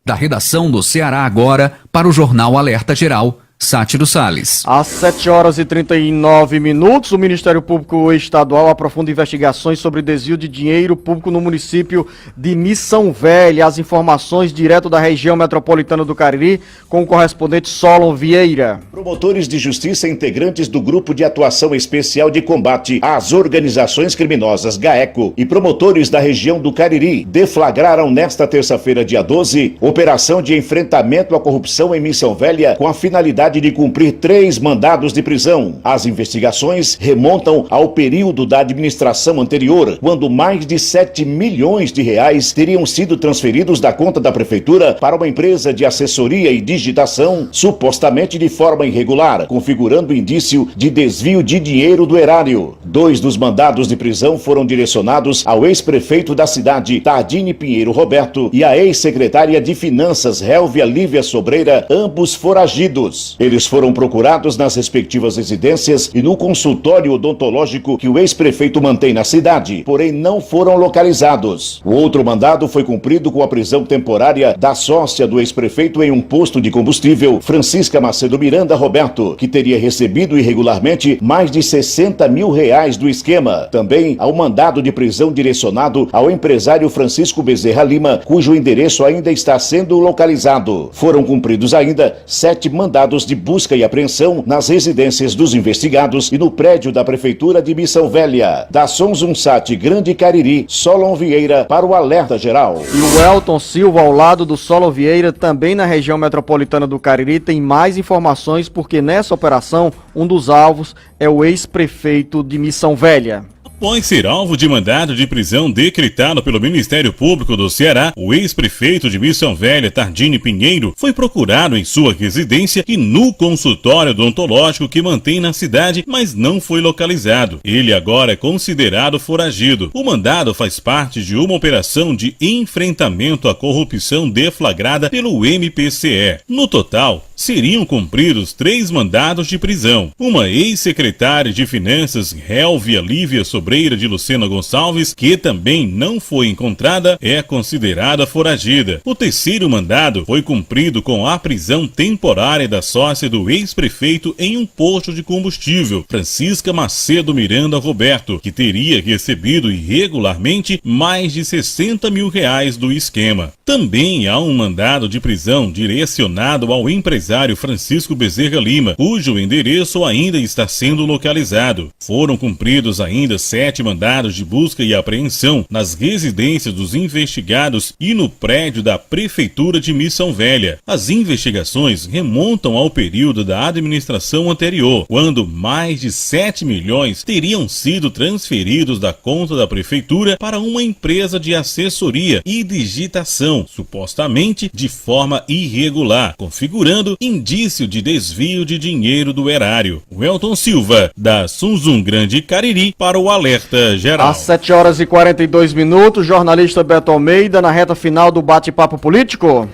Da redação do Ceará Agora para o Jornal Alerta Geral, Sátiro Salles. Às 7h39, o Ministério Público Estadual aprofunda investigações sobre desvio de dinheiro público no município de Missão Velha. As informações direto da região metropolitana do Cariri, com o correspondente Solon Vieira. Promotores de justiça integrantes do Grupo de Atuação Especial de Combate às Organizações Criminosas, GAECO, e promotores da região do Cariri deflagraram nesta terça-feira, dia 12, operação de enfrentamento à corrupção em Missão Velha com a finalidade de cumprir 3 mandados de prisão. As investigações remontam ao período da administração anterior, quando mais de 7 milhões de reais teriam sido transferidos da conta da prefeitura para uma empresa de assessoria e digitação, supostamente de forma irregular, configurando indício de desvio de dinheiro do erário. 2 dos mandados de prisão foram direcionados ao ex-prefeito da cidade, Tardini Pinheiro Roberto, e à ex-secretária de Finanças, Hélvia Lívia Sobreira, ambos foragidos. Eles foram procurados nas respectivas residências e no consultório odontológico que o ex-prefeito mantém na cidade, porém não foram localizados. O outro mandado foi cumprido com a prisão temporária da sócia do ex-prefeito em um posto de combustível, Francisca Macedo Miranda Roberto, que teria recebido irregularmente mais de 60 mil reais do esquema. Também há um mandado de prisão direcionado ao empresário Francisco Bezerra Lima, cujo endereço ainda está sendo localizado. Foram cumpridos ainda 7 mandados de busca e apreensão nas residências dos investigados e no prédio da Prefeitura de Missão Velha. Da Sonzunsat Grande Cariri, Solon Vieira para o Alerta Geral. E o Elton Silva, ao lado do Solon Vieira, também na região metropolitana do Cariri, tem mais informações porque nessa operação um dos alvos é o ex-prefeito de Missão Velha. Após ser alvo de mandado de prisão decretado pelo Ministério Público do Ceará, o ex-prefeito de Missão Velha, Tardini Pinheiro, foi procurado em sua residência e no consultório odontológico que mantém na cidade, mas não foi localizado. Ele agora é considerado foragido. O mandado faz parte de uma operação de enfrentamento à corrupção deflagrada pelo MPCE. No total, seriam cumpridos 3 mandados de prisão. Uma ex-secretária de Finanças, Hélvia Lívia Sobreira de Lucena Gonçalves, que também não foi encontrada, é considerada foragida. O terceiro mandado foi cumprido com a prisão temporária da sócia do ex-prefeito em um posto de combustível, Francisca Macedo Miranda Roberto, que teria recebido irregularmente mais de 60 mil reais do esquema. Também há um mandado de prisão direcionado ao empresário Francisco Bezerra Lima, cujo endereço ainda está sendo localizado. Foram cumpridos ainda 7 mandados de busca e apreensão nas residências dos investigados e no prédio da Prefeitura de Missão Velha. As investigações remontam ao período da administração anterior, quando mais de 7 milhões teriam sido transferidos da conta da Prefeitura para uma empresa de assessoria e digitação, supostamente de forma irregular, configurando indício de desvio de dinheiro do erário. Welton Silva, da Sunzum Grande Cariri, para o Alerta Geral. Às 7h42, jornalista Beto Almeida, na reta final do bate-papo político.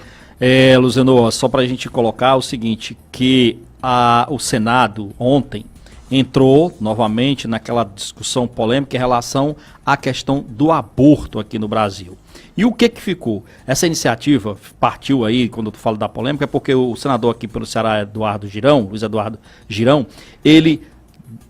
Luziano, só para a gente colocar o seguinte, que o Senado ontem entrou novamente naquela discussão polêmica em relação à questão do aborto aqui no Brasil. E o que ficou? Essa iniciativa partiu aí, quando eu falo da polêmica, é porque o senador aqui pelo Ceará, Luiz Eduardo Girão, ele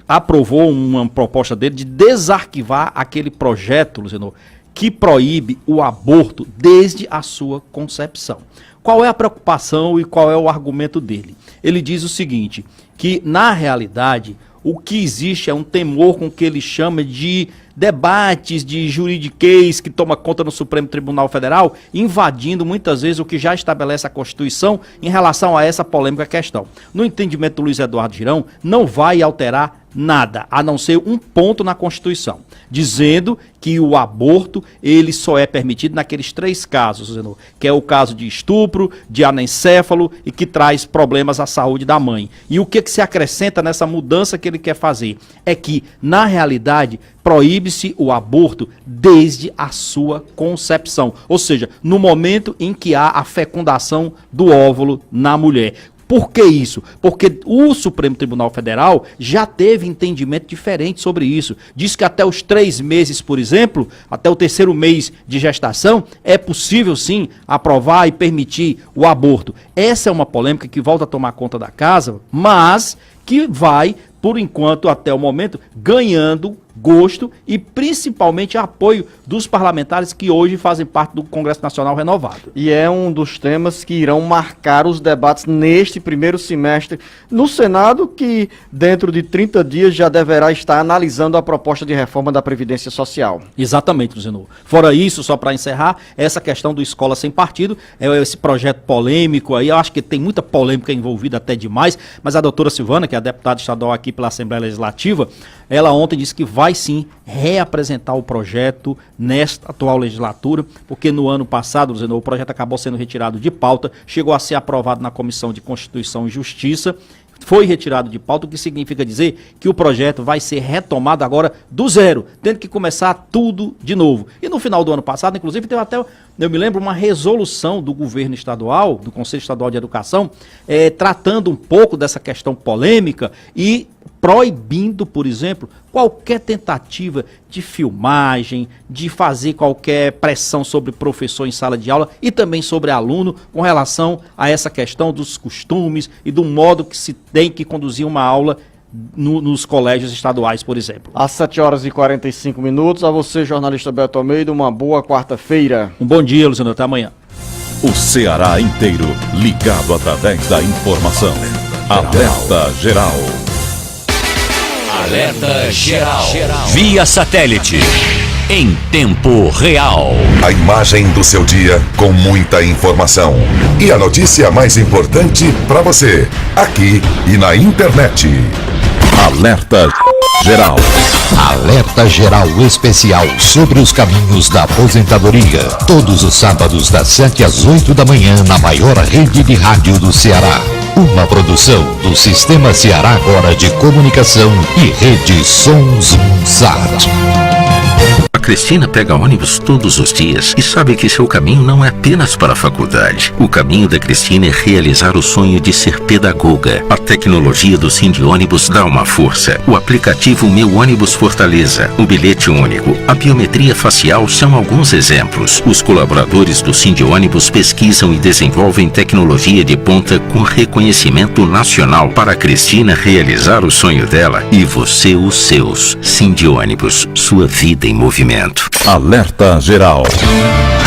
aprovou uma proposta dele de desarquivar aquele projeto, Luciano, que proíbe o aborto desde a sua concepção. Qual é a preocupação e qual é o argumento dele? Ele diz o seguinte, que na realidade o que existe é um temor com o que ele chama de debates de juridiquês que toma conta no Supremo Tribunal Federal, invadindo muitas vezes o que já estabelece a Constituição em relação a essa polêmica questão. No entendimento do Luiz Eduardo Girão, não vai alterar nada, a não ser um ponto na Constituição, dizendo que o aborto, ele só é permitido naqueles 3 casos, que é o caso de estupro, de anencéfalo e que traz problemas à saúde da mãe. E o que se acrescenta nessa mudança que ele quer fazer? É que, na realidade, proíbe-se o aborto desde a sua concepção, ou seja, no momento em que há a fecundação do óvulo na mulher. Por que isso? Porque o Supremo Tribunal Federal já teve entendimento diferente sobre isso. Diz que até os 3 meses, por exemplo, até o 3º mês de gestação, é possível sim aprovar e permitir o aborto. Essa é uma polêmica que volta a tomar conta da casa, mas que vai, por enquanto, até o momento, ganhando gosto e principalmente apoio dos parlamentares que hoje fazem parte do Congresso Nacional renovado. E é um dos temas que irão marcar os debates neste primeiro semestre no Senado, que dentro de 30 dias já deverá estar analisando a proposta de reforma da Previdência Social. Exatamente, Luciano. Fora isso, só para encerrar, essa questão do Escola Sem Partido, esse projeto polêmico aí, eu acho que tem muita polêmica envolvida até demais, mas a doutora Silvana, que é a deputada estadual aqui pela Assembleia Legislativa, ela ontem disse que vai sim reapresentar o projeto nesta atual legislatura, porque no ano passado, o projeto acabou sendo retirado de pauta, chegou a ser aprovado na Comissão de Constituição e Justiça, foi retirado de pauta, o que significa dizer que o projeto vai ser retomado agora do zero, tendo que começar tudo de novo. E no final do ano passado, inclusive, teve até, eu me lembro, uma resolução do governo estadual, do Conselho Estadual de Educação, tratando um pouco dessa questão polêmica e proibindo, por exemplo, qualquer tentativa de filmagem, de fazer qualquer pressão sobre professor em sala de aula e também sobre aluno com relação a essa questão dos costumes e do modo que se tem que conduzir uma aula nos colégios estaduais, por exemplo. Às 7h45, a você, jornalista Beto Almeida, uma boa quarta-feira. Um bom dia, Luciano, até amanhã. O Ceará inteiro ligado através da informação. Alerta Geral. Alerta Geral. Via satélite. Em tempo real. A imagem do seu dia com muita informação. E a notícia mais importante para você. Aqui e na internet. Alerta Geral. Alerta Geral Especial sobre os caminhos da aposentadoria. Todos os sábados das 7 às 8 da manhã na maior rede de rádio do Ceará. Uma produção do Sistema Ceará Agora de Comunicação e Rede Sons Sat. A Cristina pega ônibus todos os dias e sabe que seu caminho não é apenas para a faculdade. O caminho da Cristina é realizar o sonho de ser pedagoga. A tecnologia do Sindiônibus dá uma força. O aplicativo Meu Ônibus Fortaleza, o bilhete único, a biometria facial são alguns exemplos. Os colaboradores do Sindiônibus pesquisam e desenvolvem tecnologia de ponta com reconhecimento nacional para a Cristina realizar o sonho dela e você os seus. Sindiônibus, sua vida em movimento. Alerta Geral.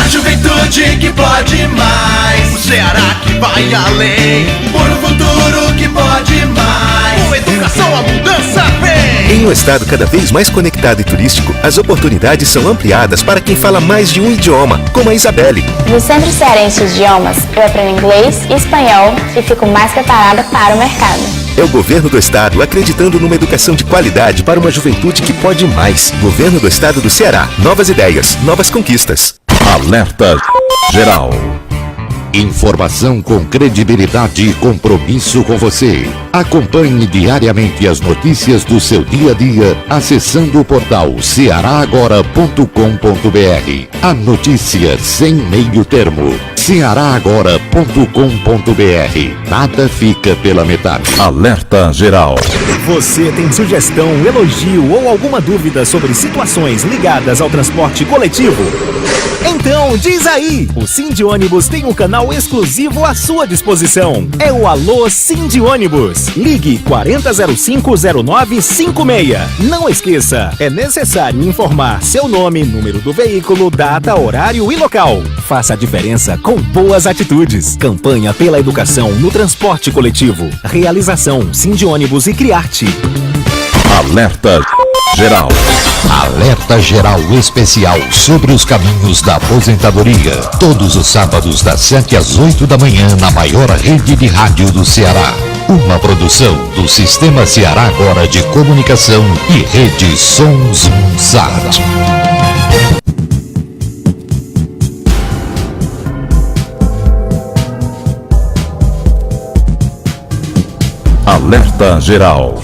A juventude que pode mais, o Ceará que vai além, por um futuro que pode mais. Com educação a mudança vem. Em um estado cada vez mais conectado e turístico, as oportunidades são ampliadas para quem fala mais de um idioma, como a Isabelle. No Centro Cearense de Idiomas, eu aprendo inglês e espanhol e fico mais preparada para o mercado. É o governo do estado acreditando numa educação de qualidade para uma juventude que pode mais. Governo do estado do Ceará. Novas ideias, novas conquistas. Alerta Geral. Informação com credibilidade e compromisso com você. Acompanhe diariamente as notícias do seu dia a dia acessando o portal cearagora.com.br. A notícia sem meio termo. cearagora.com.br. Nada fica pela metade. Alerta Geral. Você tem sugestão, elogio ou alguma dúvida sobre situações ligadas ao transporte coletivo? Então diz aí! O Sindiônibus tem um canal exclusivo à sua disposição. É o Alô Sindiônibus. Ligue 40050956. Não esqueça, é necessário informar seu nome, número do veículo, data, horário e local. Faça a diferença com boas atitudes. Campanha pela educação no transporte coletivo. Realização Sindiônibus e Criarte. Alerta Geral. Alerta Geral Especial sobre os caminhos da aposentadoria. Todos os sábados das 7 às 8 da manhã na maior rede de rádio do Ceará. Uma produção do Sistema Ceará Agora de Comunicação e Rede Sons Sat. Alerta Geral.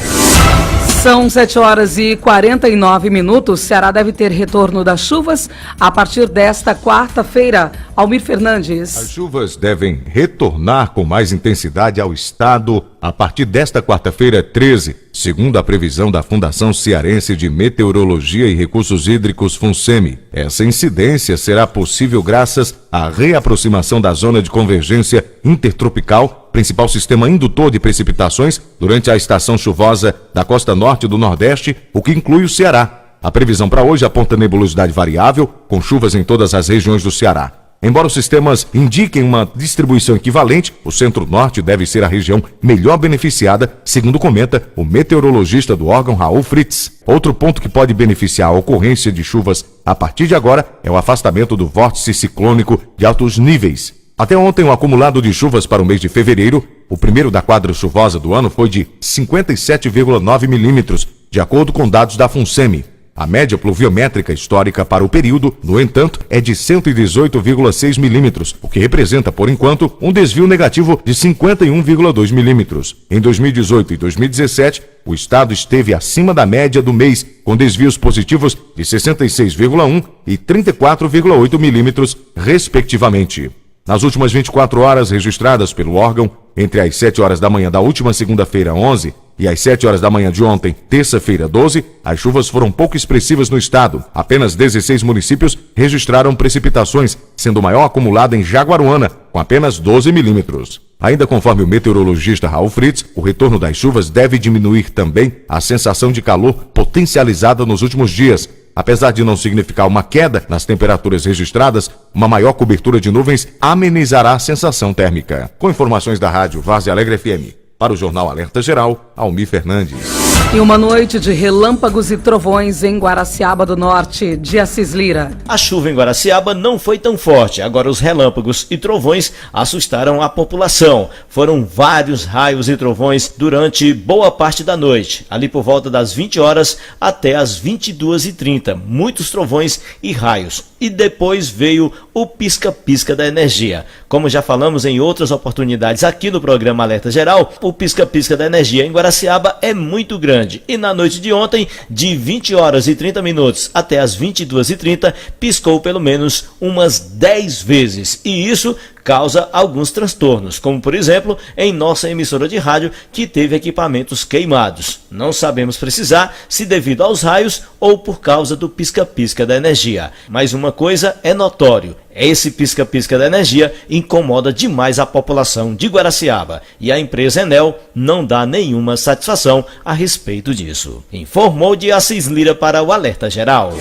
São 7 horas e 49 minutos. Ceará deve ter retorno das chuvas a partir desta quarta-feira. Almir Fernandes. As chuvas devem retornar com mais intensidade ao estado a partir desta quarta-feira 13, segundo a previsão da Fundação Cearense de Meteorologia e Recursos Hídricos, FUNSEMI. Essa incidência será possível graças à reaproximação da zona de convergência intertropical, principal sistema indutor de precipitações durante a estação chuvosa da costa norte do Nordeste, o que inclui o Ceará. A previsão para hoje aponta nebulosidade variável, com chuvas em todas as regiões do Ceará. Embora os sistemas indiquem uma distribuição equivalente, o centro-norte deve ser a região melhor beneficiada, segundo comenta o meteorologista do órgão Raul Fritz. Outro ponto que pode beneficiar a ocorrência de chuvas a partir de agora é o afastamento do vórtice ciclônico de altos níveis. Até ontem, o acumulado de chuvas para o mês de fevereiro, o primeiro da quadra chuvosa do ano, foi de 57,9 milímetros, de acordo com dados da FUNSEMI. A média pluviométrica histórica para o período, no entanto, é de 118,6 milímetros, o que representa, por enquanto, um desvio negativo de 51,2 milímetros. Em 2018 e 2017, o estado esteve acima da média do mês, com desvios positivos de 66,1 e 34,8 milímetros, respectivamente. Nas últimas 24 horas registradas pelo órgão, entre as 7 horas da manhã da última segunda-feira 11 e as 7 horas da manhã de ontem, terça-feira 12, as chuvas foram pouco expressivas no estado. Apenas 16 municípios registraram precipitações, sendo o maior acumulado em Jaguaruana, com apenas 12 milímetros. Ainda conforme o meteorologista Raul Fritz, o retorno das chuvas deve diminuir também a sensação de calor potencializada nos últimos dias. Apesar de não significar uma queda nas temperaturas registradas, uma maior cobertura de nuvens amenizará a sensação térmica. Com informações da rádio Várzea Alegre FM, para o Jornal Alerta Geral, Almir Fernandes. E uma noite de relâmpagos e trovões em Guaraciaba do Norte, de Assis Lira. A chuva em Guaraciaba não foi tão forte, agora os relâmpagos e trovões assustaram a população. Foram vários raios e trovões durante boa parte da noite, ali por volta das 20 horas até as 22h30, muitos trovões e raios. E depois veio o pisca-pisca da energia. Como já falamos em outras oportunidades aqui no programa Alerta Geral, o pisca-pisca da energia em Guaraciaba é muito grande. E na noite de ontem, de 20 horas e 30 minutos até as 22h30, piscou pelo menos umas 10 vezes. E isso causa alguns transtornos, como por exemplo em nossa emissora de rádio que teve equipamentos queimados. Não sabemos precisar se devido aos raios ou por causa do pisca-pisca da energia. Mas uma coisa é notório, esse pisca-pisca da energia incomoda demais a população de Guaraciaba e a empresa Enel não dá nenhuma satisfação a respeito disso. Informou de Assis Lira para o Alerta Geral.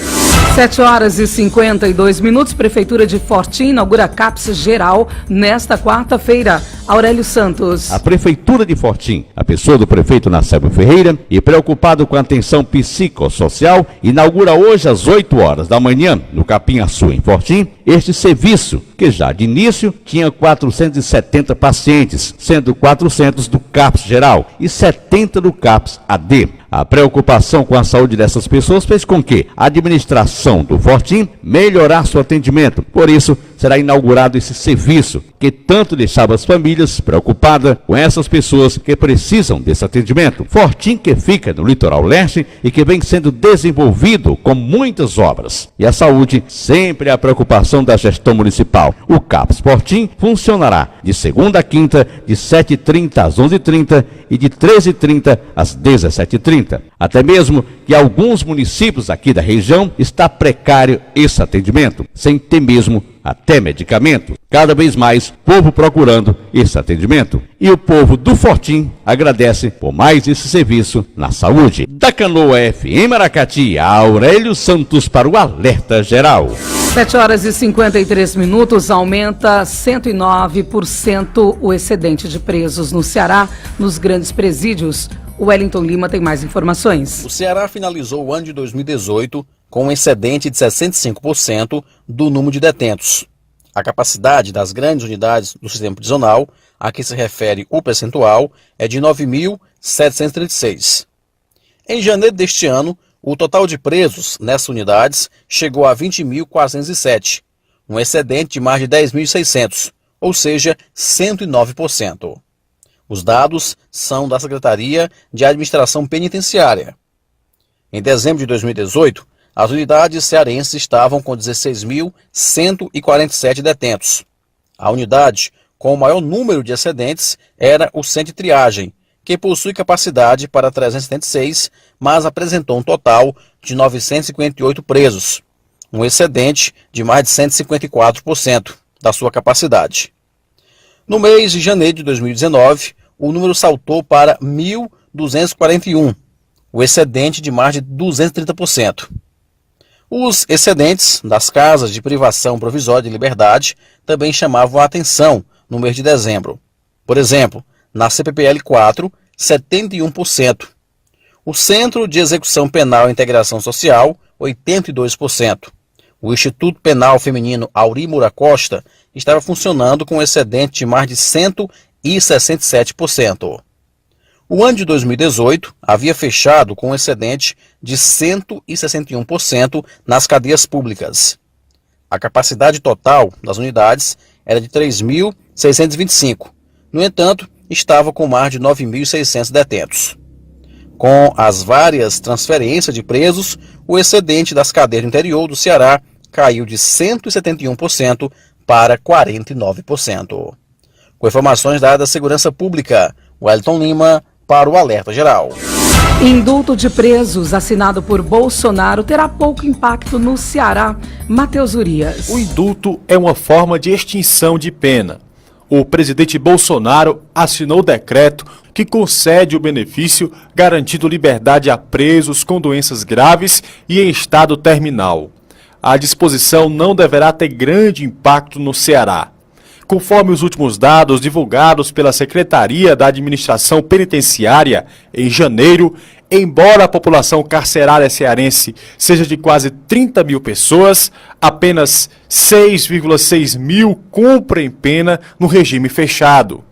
7 horas e 52 minutos, Prefeitura de Fortim inaugura CAPS geral nesta quarta-feira. Aurélio Santos. A Prefeitura de Fortim, a pessoa do prefeito Nacélio Ferreira, e preocupado com a atenção psicossocial, inaugura hoje às 8 horas da manhã, no Capinhaçu, em Fortim, este serviço, que já de início tinha 470 pacientes, sendo 400 do CAPS geral e 70 do CAPS AD. A preocupação com a saúde dessas pessoas fez com que a administração do Fortim melhorasse o atendimento. Por isso, será inaugurado esse serviço, que tanto deixava as famílias preocupadas com essas pessoas que precisam desse atendimento. Fortim, que fica no litoral leste e que vem sendo desenvolvido com muitas obras. E a saúde sempre é a preocupação da gestão municipal. O CAPS Fortim funcionará de segunda a quinta, de 7h30 às 11h30 e de 13h30 às 17h30. Até mesmo que alguns municípios aqui da região está precário esse atendimento, sem ter mesmo até medicamento. Cada vez mais, povo procurando esse atendimento. E o povo do Fortim agradece por mais esse serviço na saúde. Da Canoa FM Maracati, Aurélio Santos para o Alerta Geral. 7 horas e 53 minutos, aumenta 109% o excedente de presos no Ceará, nos grandes presídios. O Wellington Lima tem mais informações. O Ceará finalizou o ano de 2018 com um excedente de 65% do número de detentos. A capacidade das grandes unidades do sistema prisional, a que se refere o percentual, é de 9.736. Em janeiro deste ano, o total de presos nessas unidades chegou a 20.407, um excedente de mais de 10.600, ou seja, 109%. Os dados são da Secretaria de Administração Penitenciária. Em dezembro de 2018, as unidades cearenses estavam com 16.147 detentos. A unidade com o maior número de excedentes era o Centro de Triagem, que possui capacidade para 376, mas apresentou um total de 958 presos, um excedente de mais de 154% da sua capacidade. No mês de janeiro de 2019, o número saltou para 1.241, o excedente de mais de 230%. Os excedentes das casas de privação provisória de liberdade também chamavam a atenção no mês de dezembro. Por exemplo, na CPPL 4, 71%. O Centro de Execução Penal e Integração Social, 82%. O Instituto Penal Feminino Auri Moura Costa estava funcionando com um excedente de mais de 167%. O ano de 2018 havia fechado com um excedente de 161% nas cadeias públicas. A capacidade total das unidades era de 3.625. No entanto, estava com mais de 9.600 detentos. Com as várias transferências de presos, o excedente das cadeias do interior do Ceará caiu de 171% para 49%. Com informações da área da Segurança Pública, Wellington Lima para o Alerta Geral. Indulto de presos assinado por Bolsonaro terá pouco impacto no Ceará. Matheus Urias. O indulto é uma forma de extinção de pena. O presidente Bolsonaro assinou o decreto que concede o benefício garantindo liberdade a presos com doenças graves e em estado terminal. A disposição não deverá ter grande impacto no Ceará. Conforme os últimos dados divulgados pela Secretaria da Administração Penitenciária, em janeiro, embora a população carcerária cearense seja de quase 30 mil pessoas, apenas 6,6 mil cumprem pena no regime fechado.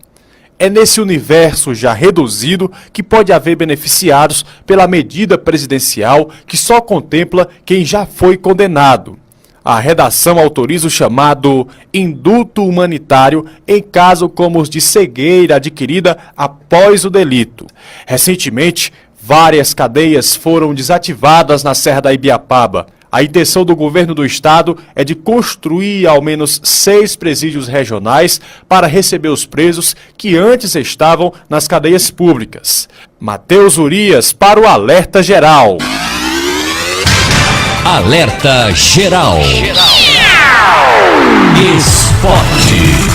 É nesse universo já reduzido que pode haver beneficiados pela medida presidencial que só contempla quem já foi condenado. A redação autoriza o chamado indulto humanitário em caso como os de cegueira adquirida após o delito. Recentemente, várias cadeias foram desativadas na Serra da Ibiapaba. A intenção do governo do estado é de construir ao menos 6 presídios regionais para receber os presos que antes estavam nas cadeias públicas. Matheus Urias para o Alerta Geral. Alerta Geral. Esporte.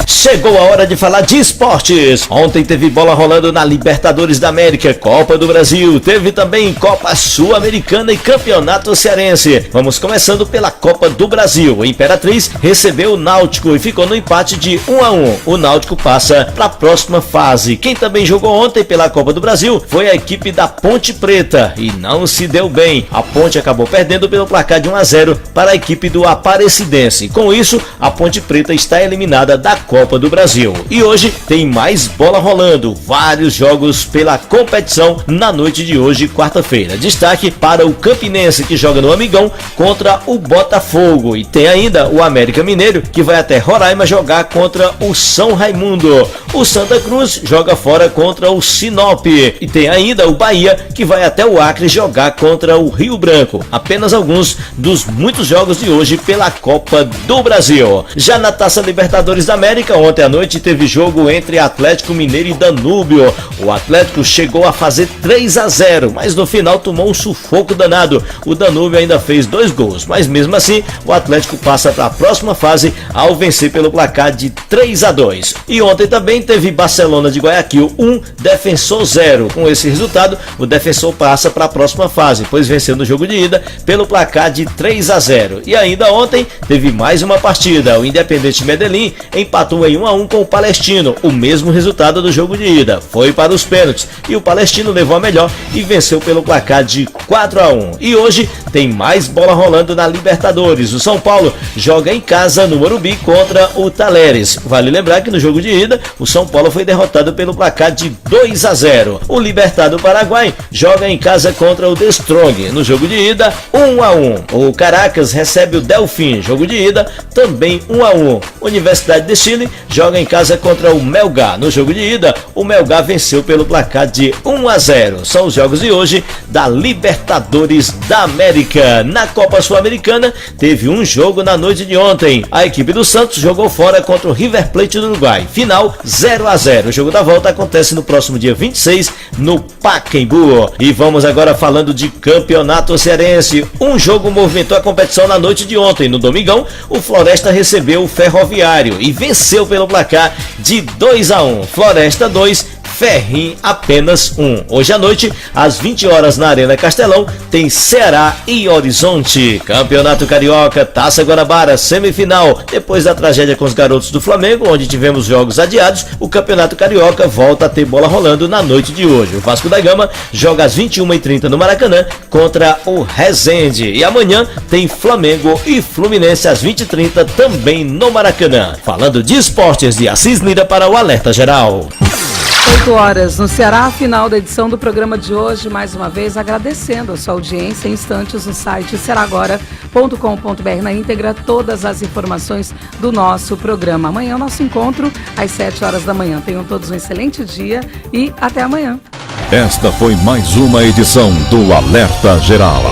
Chegou a hora de falar de esportes. Ontem teve bola rolando na Libertadores da América, Copa do Brasil. Teve também Copa Sul-Americana e Campeonato Cearense. Vamos começando pela Copa do Brasil. O Imperatriz recebeu o Náutico e ficou no empate de 1-1. O Náutico passa para a próxima fase. Quem também jogou ontem pela Copa do Brasil foi a equipe da Ponte Preta e não se deu bem. A Ponte acabou perdendo pelo placar de 1-0 para a equipe do Aparecidense. Com isso, a Ponte Preta está eliminada da Copa do Brasil. E hoje tem mais bola rolando, vários jogos pela competição na noite de hoje, quarta-feira. Destaque para o Campinense, que joga no Amigão contra o Botafogo. E tem ainda o América Mineiro, que vai até Roraima jogar contra o São Raimundo. O Santa Cruz joga fora contra o Sinop. E tem ainda o Bahia, que vai até o Acre jogar contra o Rio Branco. Apenas alguns dos muitos jogos de hoje pela Copa do Brasil. Já na Taça Libertadores da América, ontem à noite teve jogo entre Atlético Mineiro e Danúbio. O Atlético chegou a fazer 3-0, mas no final tomou um sufoco danado. O Danúbio ainda fez 2 gols, mas mesmo assim o Atlético passa para a próxima fase ao vencer pelo placar de 3-2. E ontem também teve Barcelona de Guayaquil 1, Defensor 0. Com esse resultado, o Defensor passa para a próxima fase, pois venceu no jogo de ida pelo placar de 3-0. E ainda ontem teve mais uma partida. O Independente Medellín empatou empatou em 1-1 com o Palestino, o mesmo resultado do jogo de ida. Foi para os pênaltis e o Palestino levou a melhor e venceu pelo placar de 4-1. E hoje tem mais bola rolando na Libertadores. O São Paulo joga em casa no Morumbi contra o Talleres. Vale lembrar que no jogo de ida o São Paulo foi derrotado pelo placar de 2-0. O Libertad do Paraguai joga em casa contra o The Strong. No jogo de ida, 1-1. O Caracas recebe o Delfim. Jogo de ida, também 1-1. Universidade de Chile joga em casa contra o Melgar. No jogo de ida, o Melgar venceu pelo placar de 1-0. São os jogos de hoje da Libertadores da América. Na Copa Sul-Americana, teve um jogo na noite de ontem. A equipe do Santos jogou fora contra o River Plate do Uruguai. Final 0-0. O jogo da volta acontece no próximo dia 26 no Pacaembu. E vamos agora falando de campeonato cearense. Um jogo movimentou a competição na noite de ontem. No domingão, o Floresta recebeu o Ferroviário e venceu pelo placar de 2-1. Floresta 2, Ferrim apenas 1. Hoje à noite, às 20 horas na Arena Castelão, tem Ceará e Horizonte. Campeonato Carioca, Taça Guanabara, semifinal. Depois da tragédia com os garotos do Flamengo, onde tivemos jogos adiados, o Campeonato Carioca volta a ter bola rolando na noite de hoje. O Vasco da Gama joga às 21h30 no Maracanã contra o Resende. E amanhã tem Flamengo e Fluminense às 20h30 também no Maracanã. Falando de esportes de Assis Lira para o Alerta Geral. 8 horas no Ceará, final da edição do programa de hoje. Mais uma vez agradecendo a sua audiência. Em instantes no site seragora.com.br, na íntegra, todas as informações do nosso programa. Amanhã o nosso encontro às 7 horas da manhã. Tenham todos um excelente dia e até amanhã. Esta foi mais uma edição do Alerta Geral.